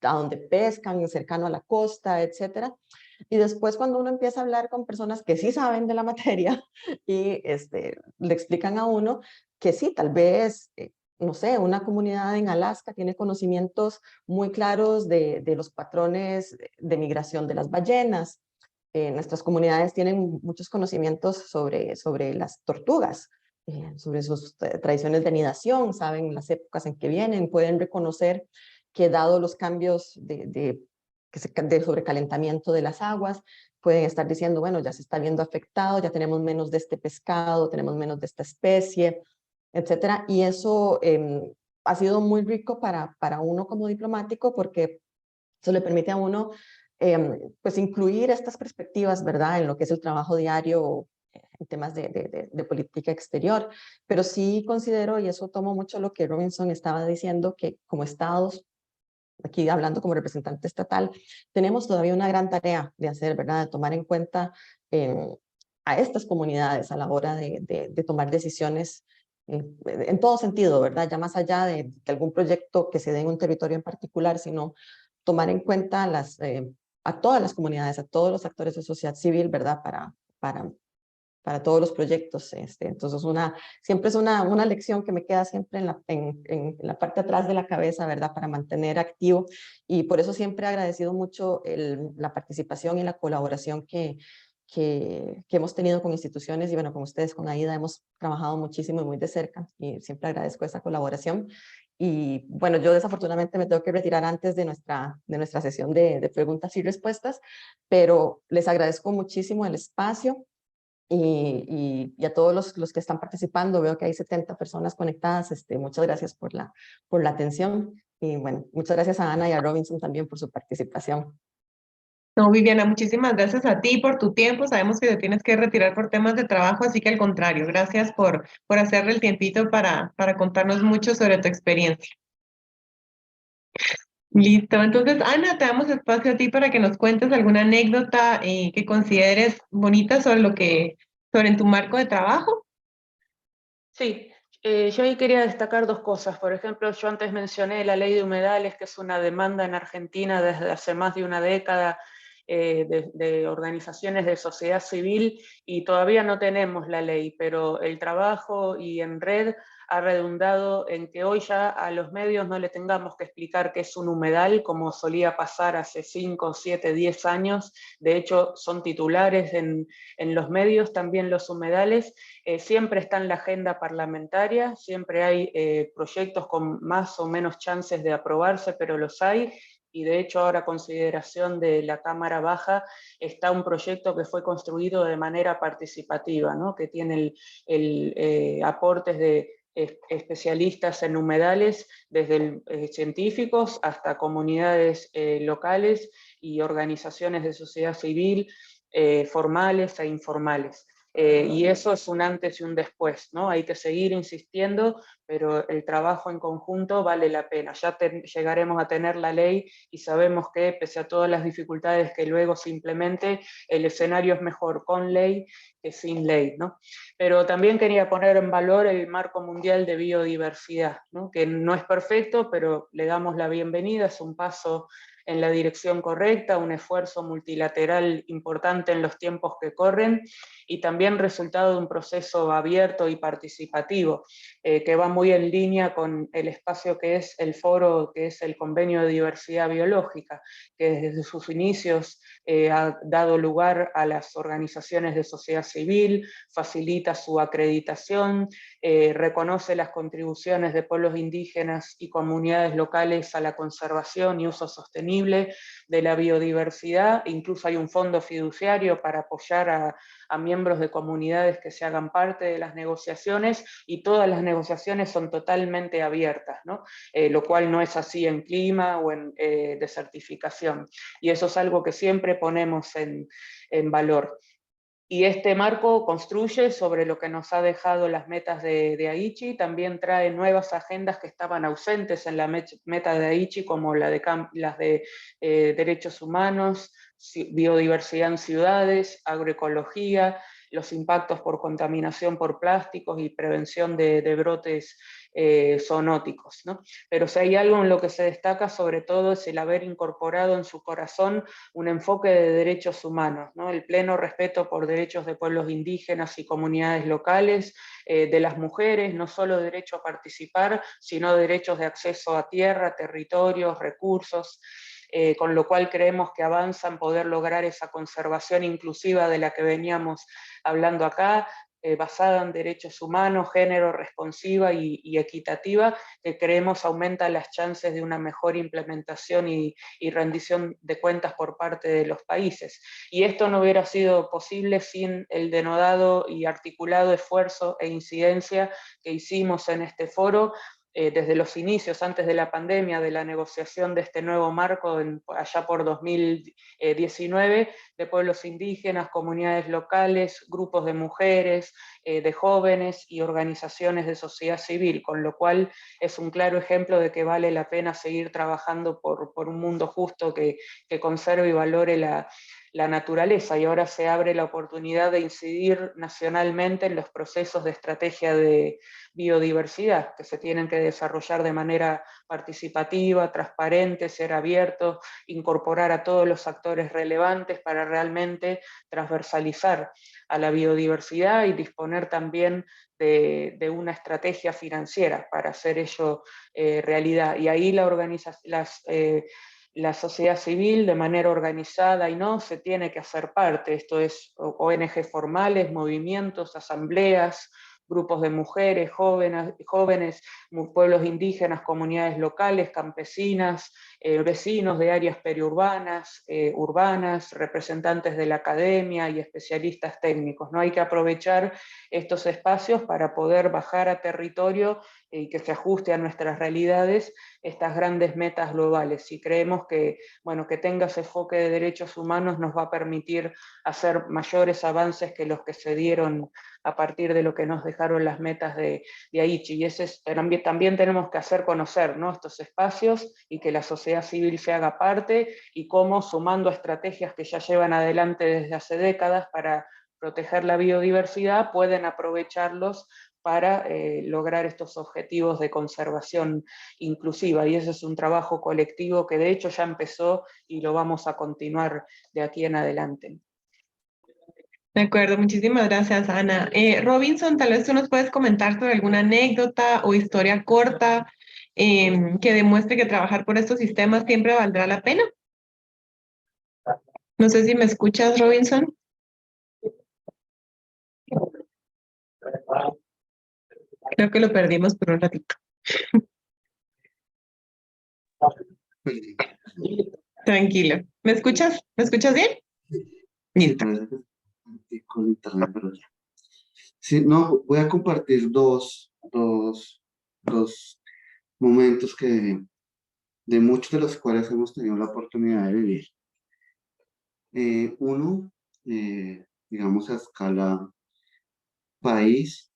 a donde pescan, cercano a la costa, etcétera. Y después cuando uno empieza a hablar con personas que sí saben de la materia y le explican a uno que sí, tal vez, no sé, una comunidad en Alaska tiene conocimientos muy claros de los patrones de migración de las ballenas. Nuestras comunidades tienen muchos conocimientos sobre las tortugas, sobre sus tradiciones de anidación, saben las épocas en que vienen, pueden reconocer que dado los cambios de sobrecalentamiento de las aguas, pueden estar diciendo, bueno, ya se está viendo afectado, ya tenemos menos de este pescado, tenemos menos de esta especie, etcétera. Y eso ha sido muy rico para uno como diplomático, porque eso le permite a uno pues incluir estas perspectivas, ¿verdad?, en lo que es el trabajo diario en temas de política exterior. Pero sí considero, y eso tomo mucho lo que Robinson estaba diciendo, que como estados, aquí hablando como representante estatal, tenemos todavía una gran tarea de hacer, ¿verdad?, de tomar en cuenta a estas comunidades a la hora de tomar decisiones en todo sentido, ¿verdad? Ya más allá de algún proyecto que se dé en un territorio en particular, sino tomar en cuenta a todas las comunidades, a todos los actores de sociedad civil, ¿verdad? Para todos los proyectos. Entonces, siempre es una lección que me queda siempre en la parte de atrás de la cabeza, ¿verdad? Para mantener activo. Y por eso siempre he agradecido mucho la participación y la colaboración que hemos tenido con instituciones y bueno, con ustedes, con AIDA, hemos trabajado muchísimo y muy de cerca y siempre agradezco esa colaboración. Y bueno, yo desafortunadamente me tengo que retirar antes de nuestra sesión de preguntas y respuestas, pero les agradezco muchísimo el espacio y a todos los que están participando. Veo que hay 70 personas conectadas. Muchas gracias por la atención y bueno, muchas gracias a Ana y a Robinson también por su participación. No, Viviana, muchísimas gracias a ti por tu tiempo. Sabemos que te tienes que retirar por temas de trabajo, así que al contrario, gracias por hacerle el tiempito para contarnos mucho sobre tu experiencia. Listo, entonces Ana, te damos espacio a ti para que nos cuentes alguna anécdota que consideres bonita sobre sobre tu marco de trabajo. Sí, Yo ahí quería destacar dos cosas. Por ejemplo, yo antes mencioné la ley de humedales, que es una demanda en Argentina desde hace más de una década de organizaciones de sociedad civil, y todavía no tenemos la ley, pero el trabajo y en red ha redundado en que hoy ya a los medios no le tengamos que explicar qué es un humedal, como solía pasar hace 5, 7, 10 años. De hecho, son titulares en los medios también los humedales. Siempre está en la agenda parlamentaria, siempre hay proyectos con más o menos chances de aprobarse, pero los hay. Y de hecho ahora a consideración de la Cámara Baja está un proyecto que fue construido de manera participativa, ¿no? Que tiene aportes de especialistas en humedales, desde científicos hasta comunidades locales y organizaciones de sociedad civil, formales e informales. Y eso es un antes y un después, ¿no? Hay que seguir insistiendo, pero el trabajo en conjunto vale la pena. Ya llegaremos a tener la ley y sabemos que, pese a todas las dificultades que luego se implemente, el escenario es mejor con ley que sin ley, ¿no? Pero también quería poner en valor el Marco Mundial de Biodiversidad, ¿no? Que no es perfecto, pero le damos la bienvenida, es un paso en la dirección correcta, un esfuerzo multilateral importante en los tiempos que corren, y también resultado de un proceso abierto y participativo, que va muy en línea con el espacio que es el foro, que es el Convenio de Diversidad Biológica, que desde sus inicios ha dado lugar a las organizaciones de sociedad civil, facilita su acreditación, reconoce las contribuciones de pueblos indígenas y comunidades locales a la conservación y uso sostenible de la biodiversidad. Incluso hay un fondo fiduciario para apoyar a miembros de comunidades que se hagan parte de las negociaciones, y todas las negociaciones son totalmente abiertas, ¿no? Lo cual no es así en clima o en desertificación. Y eso es algo que siempre ponemos en valor. Y este marco construye sobre lo que nos ha dejado las metas de Aichi, también trae nuevas agendas que estaban ausentes en la meta de Aichi, como las de derechos humanos, biodiversidad en ciudades, agroecología, los impactos por contaminación por plásticos y prevención de brotes zoonóticos, ¿no? Pero si hay algo en lo que se destaca sobre todo es el haber incorporado en su corazón un enfoque de derechos humanos, ¿no? El pleno respeto por derechos de pueblos indígenas y comunidades locales, de las mujeres, no solo derecho a participar, sino derechos de acceso a tierra, territorios, recursos, con lo cual creemos que avanza en poder lograr esa conservación inclusiva de la que veníamos hablando acá, basada en derechos humanos, género, responsiva y equitativa, que creemos aumenta las chances de una mejor implementación y rendición de cuentas por parte de los países. Y esto no hubiera sido posible sin el denodado y articulado esfuerzo e incidencia que hicimos en este foro, desde los inicios, antes de la pandemia, de la negociación de este nuevo marco, allá por 2019, de pueblos indígenas, comunidades locales, grupos de mujeres, de jóvenes y organizaciones de sociedad civil, con lo cual es un claro ejemplo de que vale la pena seguir trabajando por un mundo justo que conserve y valore la naturaleza, y ahora se abre la oportunidad de incidir nacionalmente en los procesos de estrategia de biodiversidad que se tienen que desarrollar de manera participativa, transparente, ser abiertos, incorporar a todos los actores relevantes para realmente transversalizar a la biodiversidad y disponer también de una estrategia financiera para hacer ello realidad. Y ahí la sociedad civil de manera organizada y no se tiene que hacer parte. Esto es ONG formales, movimientos, asambleas, grupos de mujeres, jóvenes, pueblos indígenas, comunidades locales, campesinas, vecinos de áreas periurbanas, urbanas, representantes de la academia y especialistas técnicos, ¿no? Hay que aprovechar estos espacios para poder bajar a territorio y que se ajuste a nuestras realidades estas grandes metas globales. Y creemos que, bueno, que tenga ese enfoque de derechos humanos nos va a permitir hacer mayores avances que los que se dieron a partir de lo que nos dejaron las metas de Aichi. Y ese también tenemos que hacer conocer, ¿no?, estos espacios, y que la sociedad civil se haga parte, y cómo, sumando a estrategias que ya llevan adelante desde hace décadas para proteger la biodiversidad, pueden aprovecharlos para lograr estos objetivos de conservación inclusiva. Y ese es un trabajo colectivo que de hecho ya empezó y lo vamos a continuar de aquí en adelante. De acuerdo, muchísimas gracias, Ana. Robinson, tal vez tú nos puedes comentar sobre alguna anécdota o historia corta que demuestre que trabajar por estos sistemas siempre valdrá la pena. No sé si me escuchas, Robinson. Creo que lo perdimos por un ratito. Tranquilo. ¿Me escuchas? ¿Me escuchas bien? Listo. Con internet, pero ya. Sí, no, voy a compartir dos momentos de muchos de los cuales hemos tenido la oportunidad de vivir. Uno, digamos, a escala país,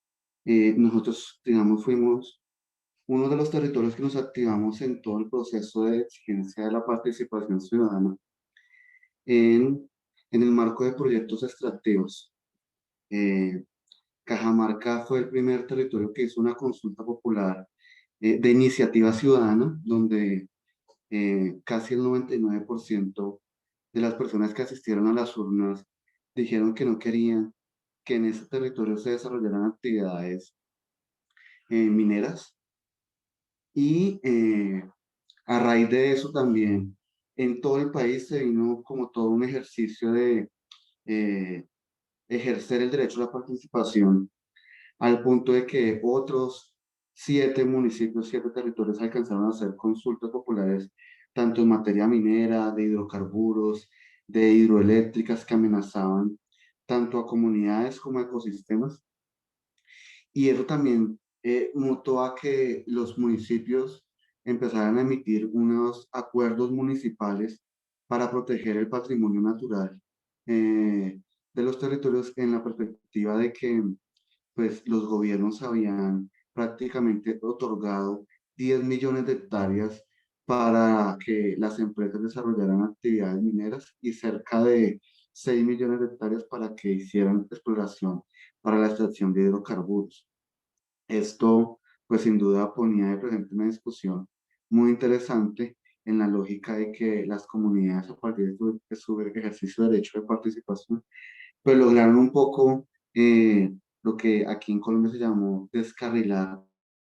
nosotros, digamos, fuimos uno de los territorios que nos activamos en todo el proceso de exigencia de la participación ciudadana en el marco de proyectos extractivos. Cajamarca fue el primer territorio que hizo una consulta popular de iniciativa ciudadana, donde casi el 99% de las personas que asistieron a las urnas dijeron que no querían que en ese territorio se desarrollaran actividades mineras. Y a raíz de eso también, en todo el país se vino como todo un ejercicio de ejercer el derecho a la participación, al punto de que otros 7 municipios, 7 territorios alcanzaron a hacer consultas populares, tanto en materia minera, de hidrocarburos, de hidroeléctricas que amenazaban tanto a comunidades como a ecosistemas. Y eso también mutó a que los municipios empezaran a emitir unos acuerdos municipales para proteger el patrimonio natural de los territorios, en la perspectiva de que pues, los gobiernos habían prácticamente otorgado 10 millones de hectáreas para que las empresas desarrollaran actividades mineras y cerca de 6 millones de hectáreas para que hicieran exploración para la extracción de hidrocarburos. Esto, pues sin duda ponía de presente una discusión muy interesante en la lógica de que las comunidades, a partir de su ejercicio de derecho de participación, pues lograron un poco lo que aquí en Colombia se llamó descarrilar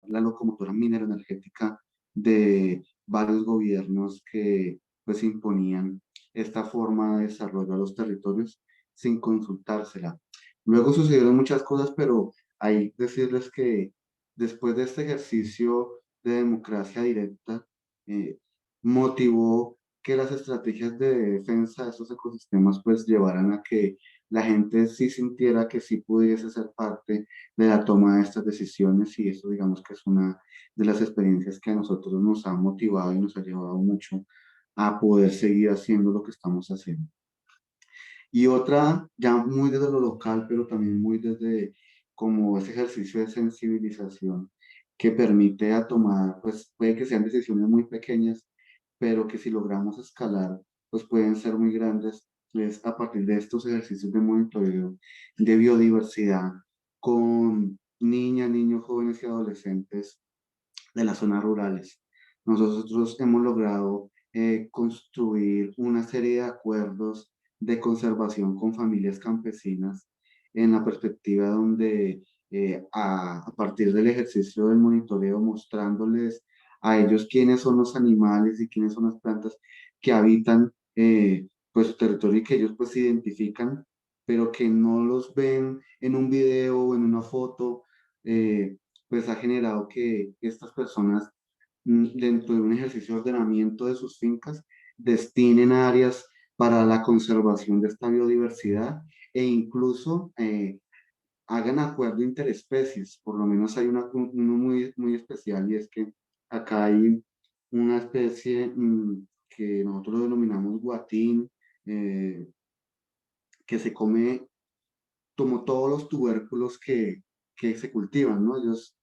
la locomotora minero-energética de varios gobiernos que pues imponían esta forma de desarrollo a los territorios sin consultársela. Luego sucedieron muchas cosas, pero hay decirles que después de este ejercicio de democracia directa, motivó que las estrategias de defensa de estos ecosistemas pues llevaran a que la gente sí sintiera que sí pudiese ser parte de la toma de estas decisiones, y eso digamos que es una de las experiencias que a nosotros nos ha motivado y nos ha llevado mucho a poder seguir haciendo lo que estamos haciendo. Y otra, ya muy desde lo local, pero también muy desde como ese ejercicio de sensibilización que permite a tomar, pues puede que sean decisiones muy pequeñas, pero que si logramos escalar, pues pueden ser muy grandes, es a partir de estos ejercicios de monitoreo de biodiversidad con niñas, niños, jóvenes y adolescentes de las zonas rurales. Nosotros hemos logrado construir una serie de acuerdos de conservación con familias campesinas en la perspectiva donde a partir del ejercicio del monitoreo, mostrándoles a ellos quiénes son los animales y quiénes son las plantas que habitan pues su territorio y que ellos pues identifican, pero que no los ven en un video o en una foto, pues ha generado que estas personas dentro de un ejercicio de ordenamiento de sus fincas destinen áreas para la conservación de esta biodiversidad e incluso hagan acuerdo interespecies. Por lo menos hay uno muy especial, y es que acá hay una especie que nosotros lo denominamos guatín, que se come como todos los tubérculos que se cultivan, ¿no? Ellos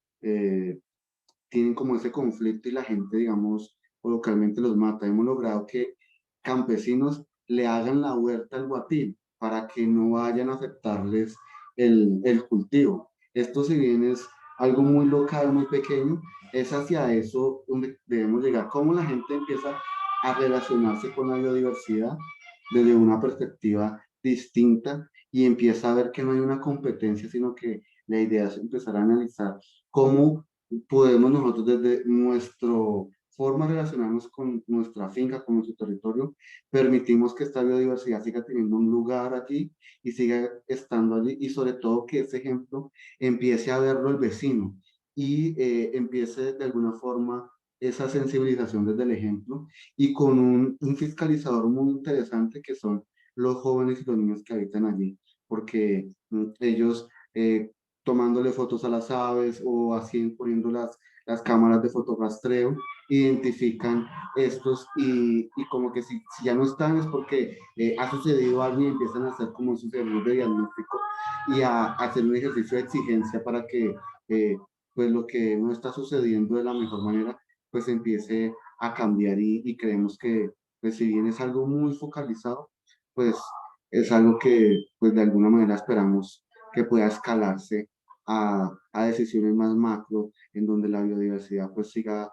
tienen como ese conflicto y la gente, digamos, o localmente los mata. Hemos logrado que campesinos le hagan la huerta al guatín para que no vayan a afectarles el cultivo. Esto, si bien es algo muy local, muy pequeño, es hacia eso donde debemos llegar. Cómo la gente empieza a relacionarse con la biodiversidad desde una perspectiva distinta y empieza a ver que no hay una competencia, sino que la idea es empezar a analizar cómo podemos nosotros desde nuestra forma de relacionarnos con nuestra finca, con nuestro territorio, permitimos que esta biodiversidad siga teniendo un lugar allí y siga estando allí y sobre todo que ese ejemplo empiece a verlo el vecino y empiece de alguna forma esa sensibilización desde el ejemplo y con un fiscalizador muy interesante que son los jóvenes y los niños que habitan allí, porque ellos tomándole fotos a las aves o así poniendo las cámaras de fotorrastreo, identifican estos y como que si ya no están es porque ha sucedido algo y empiezan a hacer como sus ejercicios de diagnóstico y a hacer un ejercicio de exigencia para que pues lo que no está sucediendo de la mejor manera pues empiece a cambiar y creemos que pues si bien es algo muy focalizado, pues es algo que pues de alguna manera esperamos que pueda escalarse a decisiones más macro en donde la biodiversidad pues siga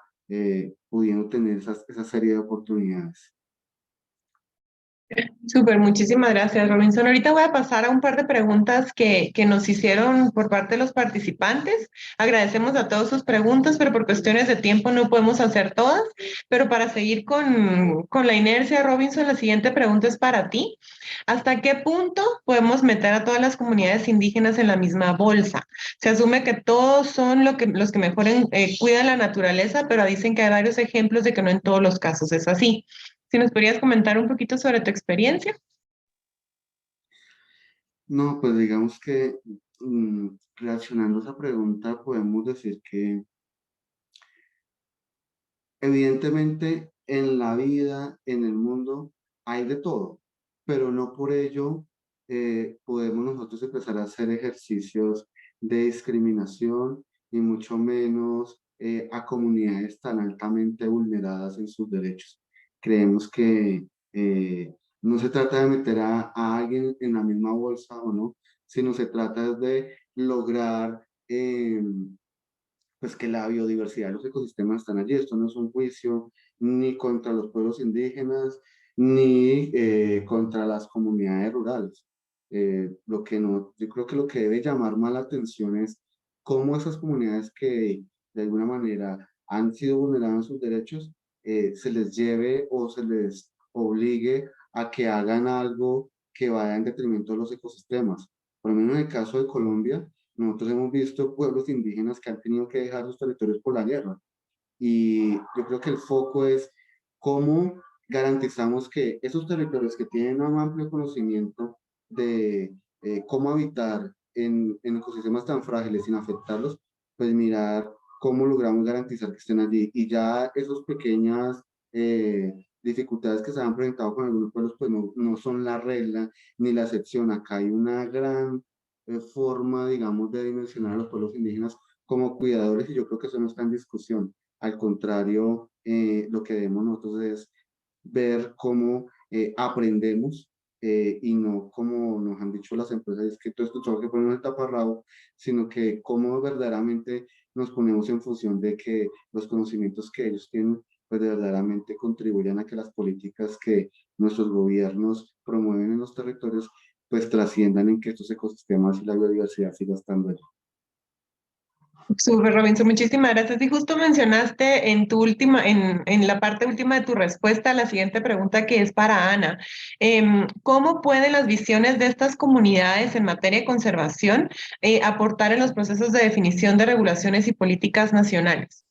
pudiendo tener esa serie de oportunidades. Súper, muchísimas gracias, Robinson. Ahorita voy a pasar a un par de preguntas que nos hicieron por parte de los participantes. Agradecemos a todos sus preguntas, pero por cuestiones de tiempo no podemos hacer todas. Pero para seguir con la inercia, Robinson, la siguiente pregunta es para ti. ¿Hasta qué punto podemos meter a todas las comunidades indígenas en la misma bolsa? Se asume que todos son los que mejor cuidan la naturaleza, pero dicen que hay varios ejemplos de que no en todos los casos es así. Si nos podrías comentar un poquito sobre tu experiencia. No, pues digamos que reaccionando a esa pregunta podemos decir que evidentemente en la vida, en el mundo, hay de todo, pero no por ello podemos nosotros empezar a hacer ejercicios de discriminación y mucho menos a comunidades tan altamente vulneradas en sus derechos. Creemos que no se trata de meter a alguien en la misma bolsa o no, sino se trata de lograr pues que la biodiversidad de los ecosistemas están allí. Esto no es un juicio ni contra los pueblos indígenas, ni contra las comunidades rurales. Lo que no, yo creo que lo que debe llamar más la atención es cómo esas comunidades que de alguna manera han sido vulneradas en sus derechos, se les lleve o se les obligue a que hagan algo que vaya en detrimento de los ecosistemas. Por lo menos en el caso de Colombia, nosotros hemos visto pueblos indígenas que han tenido que dejar sus territorios por la guerra. Y yo creo que el foco es cómo garantizamos que esos territorios que tienen un amplio conocimiento de cómo habitar en ecosistemas tan frágiles sin afectarlos, pues mirar cómo logramos garantizar que estén allí. Y ya esas pequeñas dificultades que se han presentado con algunos pueblos, pues no son la regla ni la excepción. Acá hay una gran forma, digamos, de dimensionar a los pueblos indígenas como cuidadores y yo creo que eso no está en discusión. Al contrario, lo que debemos nosotros es ver cómo aprendemos y no como nos han dicho las empresas, es que todo esto tengo que poner en el taparrabo, sino que cómo verdaderamente nos ponemos en función de que los conocimientos que ellos tienen, pues verdaderamente contribuyan a que las políticas que nuestros gobiernos promueven en los territorios, pues trasciendan en que estos ecosistemas y la biodiversidad siga estando allí. Súper, Robinson, muchísimas gracias. Y justo mencionaste en tu en la parte última de tu respuesta a la siguiente pregunta que es para Ana. ¿Cómo pueden las visiones de estas comunidades en materia de conservación aportar en los procesos de definición de regulaciones y políticas nacionales?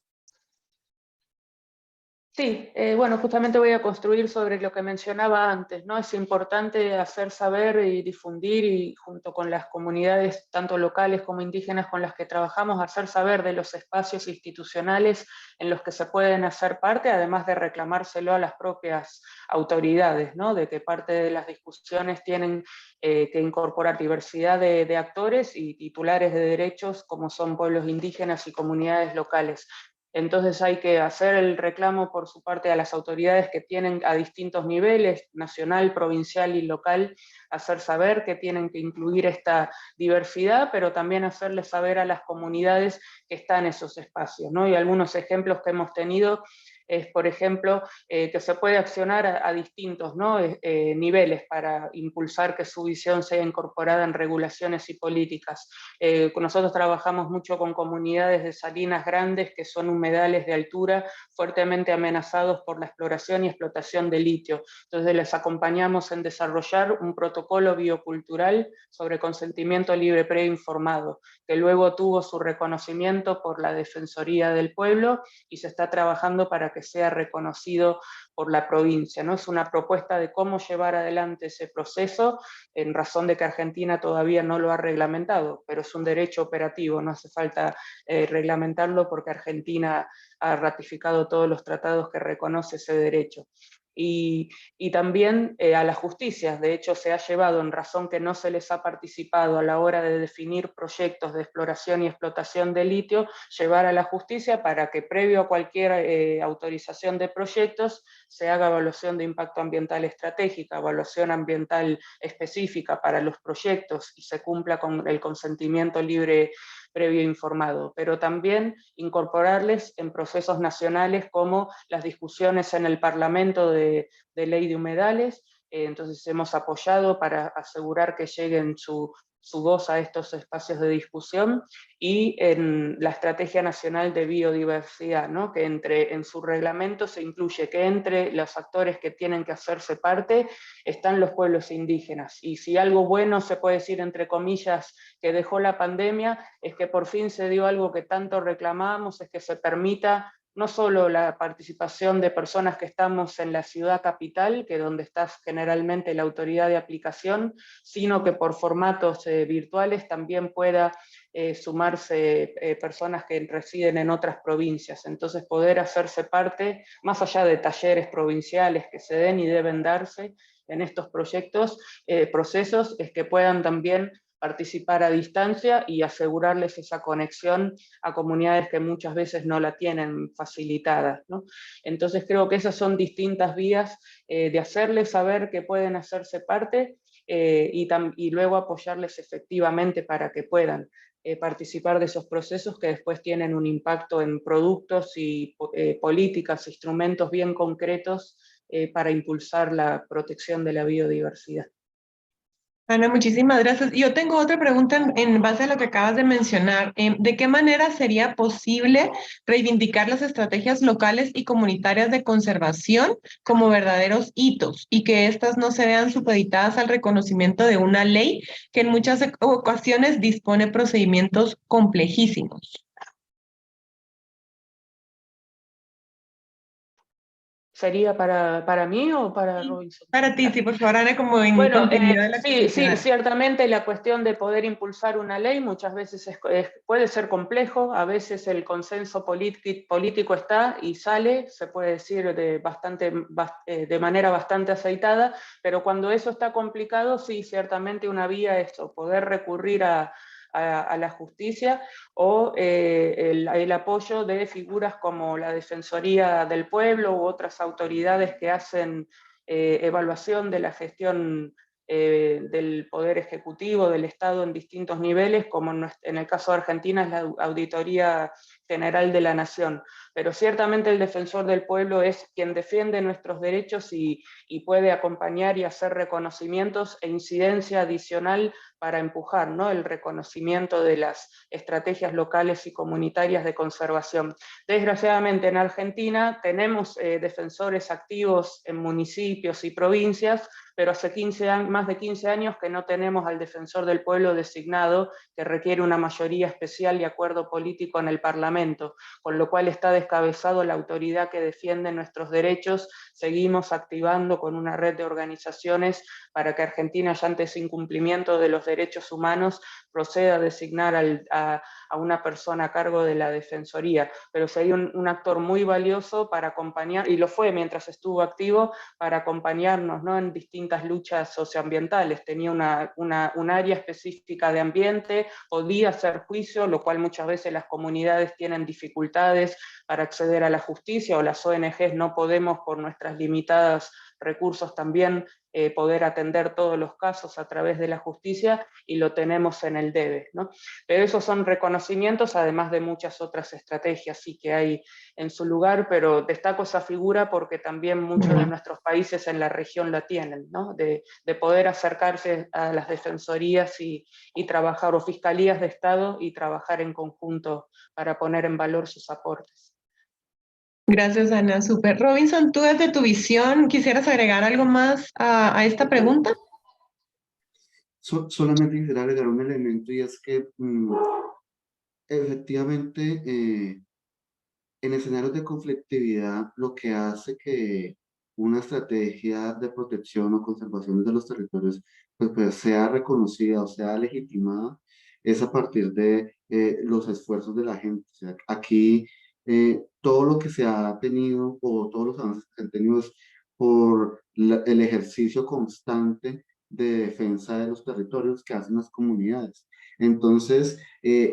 Sí, bueno, justamente voy a construir sobre lo que mencionaba antes, ¿no? Es importante hacer saber y difundir y junto con las comunidades, tanto locales como indígenas con las que trabajamos, hacer saber de los espacios institucionales en los que se pueden hacer parte, además de reclamárselo a las propias autoridades, ¿no? De que parte de las discusiones tienen que incorporar diversidad de actores y titulares de derechos como son pueblos indígenas y comunidades locales. Entonces hay que hacer el reclamo por su parte a las autoridades que tienen a distintos niveles, nacional, provincial y local, hacer saber que tienen que incluir esta diversidad, pero también hacerles saber a las comunidades que están en esos espacios, ¿no? Y algunos ejemplos que hemos tenido es, por ejemplo, que se puede accionar a distintos, ¿no? Niveles para impulsar que su visión sea incorporada en regulaciones y políticas. Nosotros trabajamos mucho con comunidades de salinas grandes, que son humedales de altura fuertemente amenazados por la exploración y explotación de litio. Entonces les acompañamos en desarrollar un protocolo biocultural sobre consentimiento libre previo informado, que luego tuvo su reconocimiento por la Defensoría del Pueblo y se está trabajando para que sea reconocido por la provincia, ¿no? Es una propuesta de cómo llevar adelante ese proceso, en razón de que Argentina todavía no lo ha reglamentado, pero es un derecho operativo, no hace falta reglamentarlo porque Argentina ha ratificado todos los tratados que reconoce ese derecho. Y también a las justicias, de hecho se ha llevado, en razón que no se les ha participado a la hora de definir proyectos de exploración y explotación de litio, llevar a la justicia para que previo a cualquier autorización de proyectos se haga evaluación de impacto ambiental estratégica, evaluación ambiental específica para los proyectos y se cumpla con el consentimiento libre previo informado, pero también incorporarles en procesos nacionales como las discusiones en el Parlamento de ley de humedales. Entonces hemos apoyado para asegurar que lleguen su voz a estos espacios de discusión, y en la Estrategia Nacional de Biodiversidad, ¿no? Que en su reglamento se incluye que entre los actores que tienen que hacerse parte están los pueblos indígenas. Y si algo bueno se puede decir, entre comillas, que dejó la pandemia, es que por fin se dio algo que tanto reclamábamos, es que se permita no solo la participación de personas que estamos en la ciudad capital, que es donde está generalmente la autoridad de aplicación, sino que por formatos virtuales también pueda sumarse personas que residen en otras provincias. Entonces poder hacerse parte, más allá de talleres provinciales que se den y deben darse en estos proyectos, procesos, es que puedan también participar a distancia y asegurarles esa conexión a comunidades que muchas veces no la tienen facilitada, ¿no? Entonces creo que esas son distintas vías de hacerles saber que pueden hacerse parte y luego apoyarles efectivamente para que puedan participar de esos procesos que después tienen un impacto en productos y políticas, instrumentos bien concretos para impulsar la protección de la biodiversidad. Ana, muchísimas gracias. Yo tengo otra pregunta en base a lo que acabas de mencionar. ¿De qué manera sería posible reivindicar las estrategias locales y comunitarias de conservación como verdaderos hitos y que éstas no se vean supeditadas al reconocimiento de una ley que en muchas ocasiones dispone procedimientos complejísimos? ¿Sería para mí o para Robinson? Para ti, sí, por favor, Ana, como en Bueno, contenido de la sí, actividad. ciertamente la cuestión de poder impulsar una ley muchas veces puede ser complejo, a veces el consenso político está y sale, se puede decir de manera bastante aceitada, pero cuando eso está complicado, sí, ciertamente una vía es poder recurrir a la justicia o el apoyo de figuras como la Defensoría del Pueblo u otras autoridades que hacen evaluación de la gestión del Poder Ejecutivo, del Estado en distintos niveles, como en el caso de Argentina es la Auditoría General de la Nación. Pero ciertamente el Defensor del Pueblo es quien defiende nuestros derechos y puede acompañar y hacer reconocimientos e incidencia adicional para empujar, ¿no?, el reconocimiento de las estrategias locales y comunitarias de conservación. Desgraciadamente en Argentina tenemos defensores activos en municipios y provincias, pero hace más de 15 años que no tenemos al Defensor del Pueblo designado, que requiere una mayoría especial y acuerdo político en el Parlamento, con lo cual está descabezado la autoridad que defiende nuestros derechos. Seguimos activando con una red de organizaciones para que Argentina, ya ante ese incumplimiento de los derechos humanos, proceda a designar a una persona a cargo de la Defensoría, pero sería un actor muy valioso para acompañar, y lo fue mientras estuvo activo, para acompañarnos, ¿no?, en distintas luchas socioambientales. Tenía un área específica de ambiente, podía hacer juicio, lo cual muchas veces las comunidades tienen dificultades para acceder a la justicia, o las ONGs no podemos por nuestras limitadas recursos también poder atender todos los casos a través de la justicia, y lo tenemos en el debe, ¿no? Pero esos son reconocimientos, además de muchas otras estrategias sí que hay en su lugar, pero destaco esa figura porque también muchos de nuestros países en la región la tienen, ¿no? De poder acercarse a las defensorías y trabajar, o fiscalías de Estado, y trabajar en conjunto para poner en valor sus aportes. Gracias, Ana. Súper. Robinson, tú desde tu visión, ¿quisieras agregar algo más a esta pregunta? Solamente quisiera agregar un elemento, y es que efectivamente en escenarios de conflictividad, lo que hace que una estrategia de protección o conservación de los territorios pues sea reconocida o sea legitimada es a partir de los esfuerzos de la gente. O sea, aquí todo lo que se ha tenido, o todos los avances que se han tenido, es por el ejercicio constante de defensa de los territorios que hacen las comunidades. Entonces,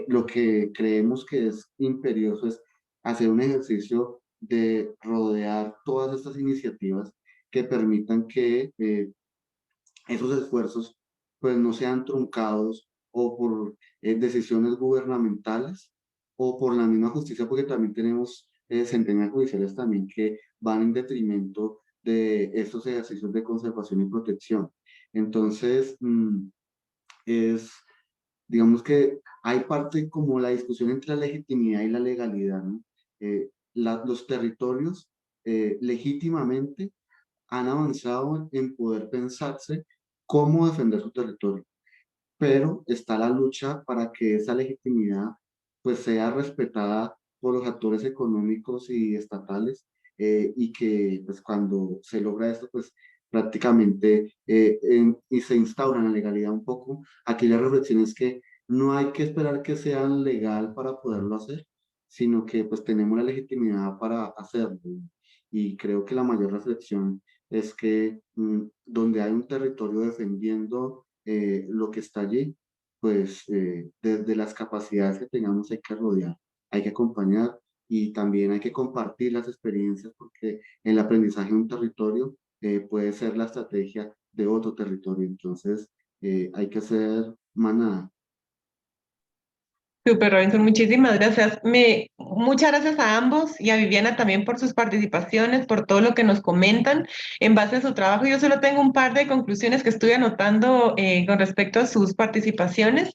lo que creemos que es imperioso es hacer un ejercicio de rodear todas estas iniciativas que permitan que esos esfuerzos pues no sean truncados o por decisiones gubernamentales o por la misma justicia, porque también tenemos sentencias judiciales también que van en detrimento de estos ejercicios de conservación y protección. Entonces, digamos que hay parte como la discusión entre la legitimidad y la legalidad, ¿no? Los territorios legítimamente han avanzado en poder pensarse cómo defender su territorio, pero está la lucha para que esa legitimidad pues sea respetada por los actores económicos y estatales, y que pues cuando se logra esto pues prácticamente y se instaura en la legalidad un poco, aquí la reflexión es que no hay que esperar que sea legal para poderlo hacer, sino que pues tenemos la legitimidad para hacerlo. Y creo que la mayor reflexión es que donde hay un territorio defendiendo lo que está allí, pues desde las capacidades que tengamos hay que rodear, hay que acompañar, y también hay que compartir las experiencias, porque el aprendizaje de un territorio puede ser la estrategia de otro territorio. Entonces hay que hacer manada. Súper, Robinson, muchísimas gracias. Muchas gracias a ambos y a Viviana también por sus participaciones, por todo lo que nos comentan en base a su trabajo. Yo solo tengo un par de conclusiones que estoy anotando con respecto a sus participaciones,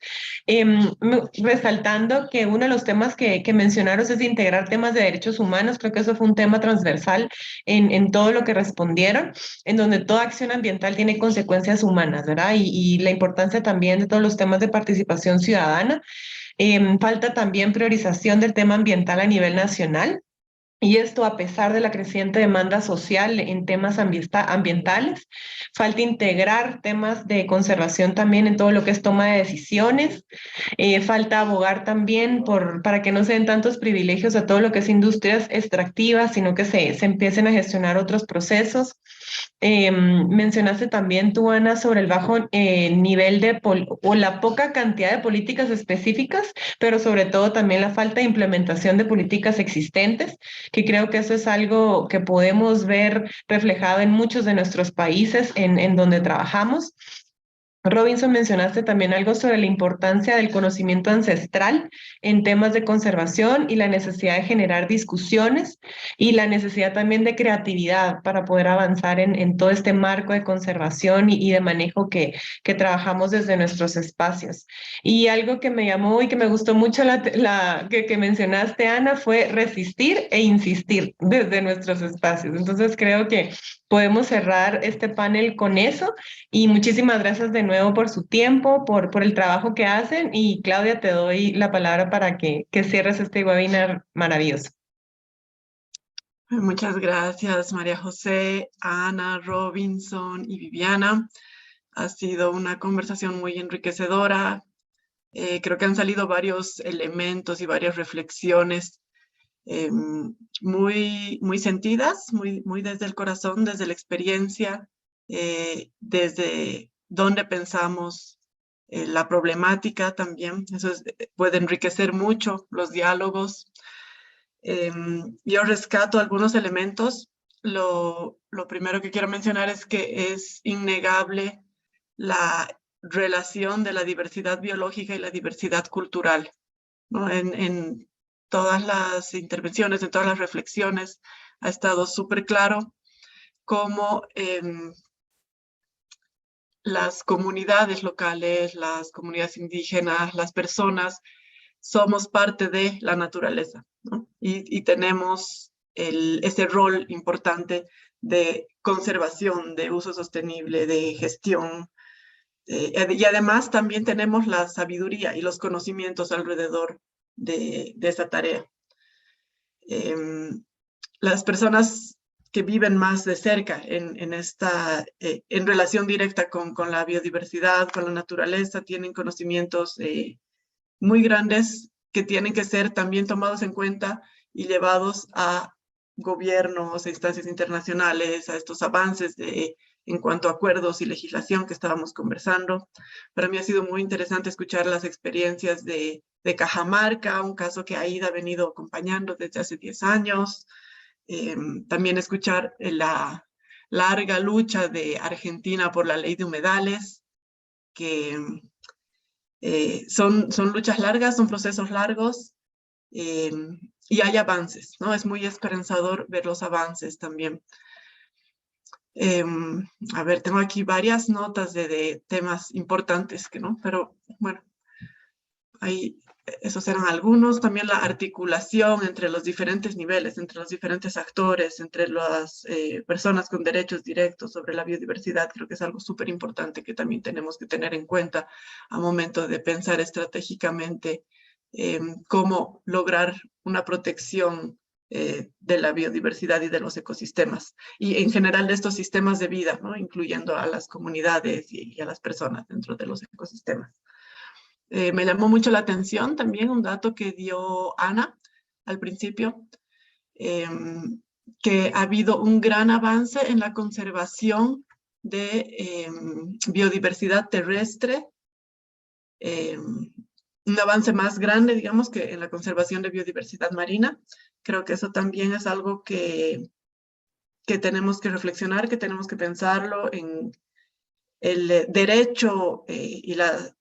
resaltando que uno de los temas que mencionaron es integrar temas de derechos humanos. Creo que eso fue un tema transversal en todo lo que respondieron, en donde toda acción ambiental tiene consecuencias humanas, ¿verdad? Y la importancia también de todos los temas de participación ciudadana. Falta también priorización del tema ambiental a nivel nacional. Y esto a pesar de la creciente demanda social en temas ambientales. Falta integrar temas de conservación también en todo lo que es toma de decisiones. Falta abogar también para que no se den tantos privilegios a todo lo que es industrias extractivas, sino que se empiecen a gestionar otros procesos. Mencionaste también tú, Ana, sobre el bajo nivel o la poca cantidad de políticas específicas, pero sobre todo también la falta de implementación de políticas existentes, que creo que eso es algo que podemos ver reflejado en muchos de nuestros países en donde trabajamos. Robinson, mencionaste también algo sobre la importancia del conocimiento ancestral en temas de conservación y la necesidad de generar discusiones y la necesidad también de creatividad para poder avanzar en todo este marco de conservación y de manejo que trabajamos desde nuestros espacios. Y algo que me llamó y que me gustó mucho que mencionaste, Ana, fue resistir e insistir desde nuestros espacios. Entonces creo que podemos cerrar este panel con eso. Y muchísimas gracias de nuevo por su tiempo, por el trabajo que hacen. Y Claudia, te doy la palabra para que cierres este webinar maravilloso. Muchas gracias, María José, Ana, Robinson y Viviana. Ha sido una conversación muy enriquecedora. Creo que han salido varios elementos y varias reflexiones muy sentidas, muy desde el corazón, desde la experiencia, desde donde pensamos la problemática también. Eso puede enriquecer mucho los diálogos. Yo rescato algunos elementos. Lo primero que quiero mencionar es que es innegable la relación de la diversidad biológica y la diversidad cultural, ¿no? En todas las intervenciones, en todas las reflexiones, ha estado súper claro cómo las comunidades locales, las comunidades indígenas, las personas, somos parte de la naturaleza, ¿no? Y tenemos ese rol importante de conservación, de uso sostenible, de gestión. Y además también tenemos la sabiduría y los conocimientos alrededor de esa tarea. Las personas que viven más de cerca en relación directa con la biodiversidad, con la naturaleza, tienen conocimientos muy grandes que tienen que ser también tomados en cuenta y llevados a gobiernos, a instancias internacionales, a estos avances en cuanto a acuerdos y legislación que estábamos conversando. Para mí ha sido muy interesante escuchar las experiencias de Cajamarca, un caso que AIDA ha venido acompañando desde hace 10 años. También escuchar la larga lucha de Argentina por la ley de humedales, que son luchas largas, son procesos largos, y hay avances, ¿no? Es muy esperanzador ver los avances también. A ver, tengo aquí varias notas de temas importantes, ¿no? Pero bueno, ahí esos eran algunos. También la articulación entre los diferentes niveles, entre los diferentes actores, entre las personas con derechos directos sobre la biodiversidad, creo que es algo súper importante que también tenemos que tener en cuenta a momento de pensar estratégicamente cómo lograr una protección de la biodiversidad y de los ecosistemas, y en general de estos sistemas de vida, ¿no? Incluyendo a las comunidades y a las personas dentro de los ecosistemas. Me llamó mucho la atención también un dato que dio Ana al principio, que ha habido un gran avance en la conservación de biodiversidad terrestre, un avance más grande, digamos, que en la conservación de biodiversidad marina. Creo que eso también es algo que tenemos que reflexionar, que tenemos que pensarlo en el derecho y la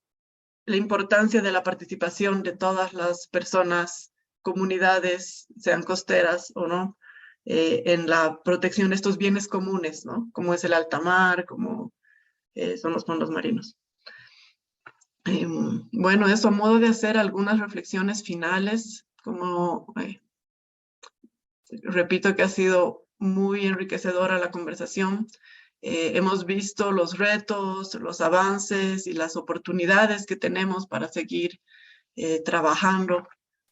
importancia de la participación de todas las personas, comunidades, sean costeras o no, en la protección de estos bienes comunes, ¿no? Como es el alta mar, como son los fondos marinos. Bueno, eso a modo de hacer algunas reflexiones finales, como repito que ha sido muy enriquecedora la conversación. Hemos visto los retos, los avances y las oportunidades que tenemos para seguir trabajando,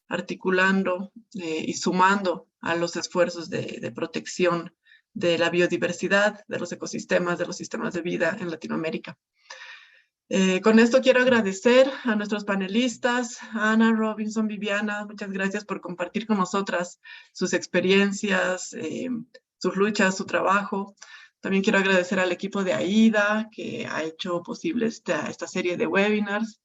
articulando y sumando a los esfuerzos de protección de la biodiversidad, de los ecosistemas, de los sistemas de vida en Latinoamérica. Con esto quiero agradecer a nuestros panelistas, Ana, Robinson, Viviana, muchas gracias por compartir con nosotras sus experiencias, sus luchas, su trabajo. También quiero agradecer al equipo de AIDA que ha hecho posible esta serie de webinars.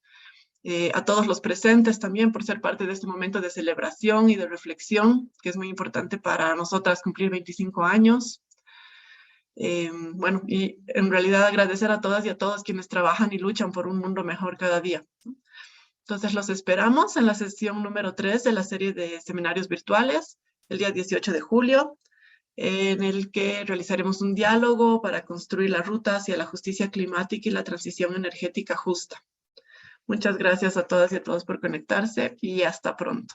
A todos los presentes también por ser parte de este momento de celebración y de reflexión, que es muy importante para nosotras cumplir 25 años. Bueno, y en realidad agradecer a todas y a todos quienes trabajan y luchan por un mundo mejor cada día. Entonces los esperamos en la sesión número 3 de la serie de seminarios virtuales, el día 18 de julio, en el que realizaremos un diálogo para construir la ruta hacia la justicia climática y la transición energética justa. Muchas gracias a todas y a todos por conectarse y hasta pronto.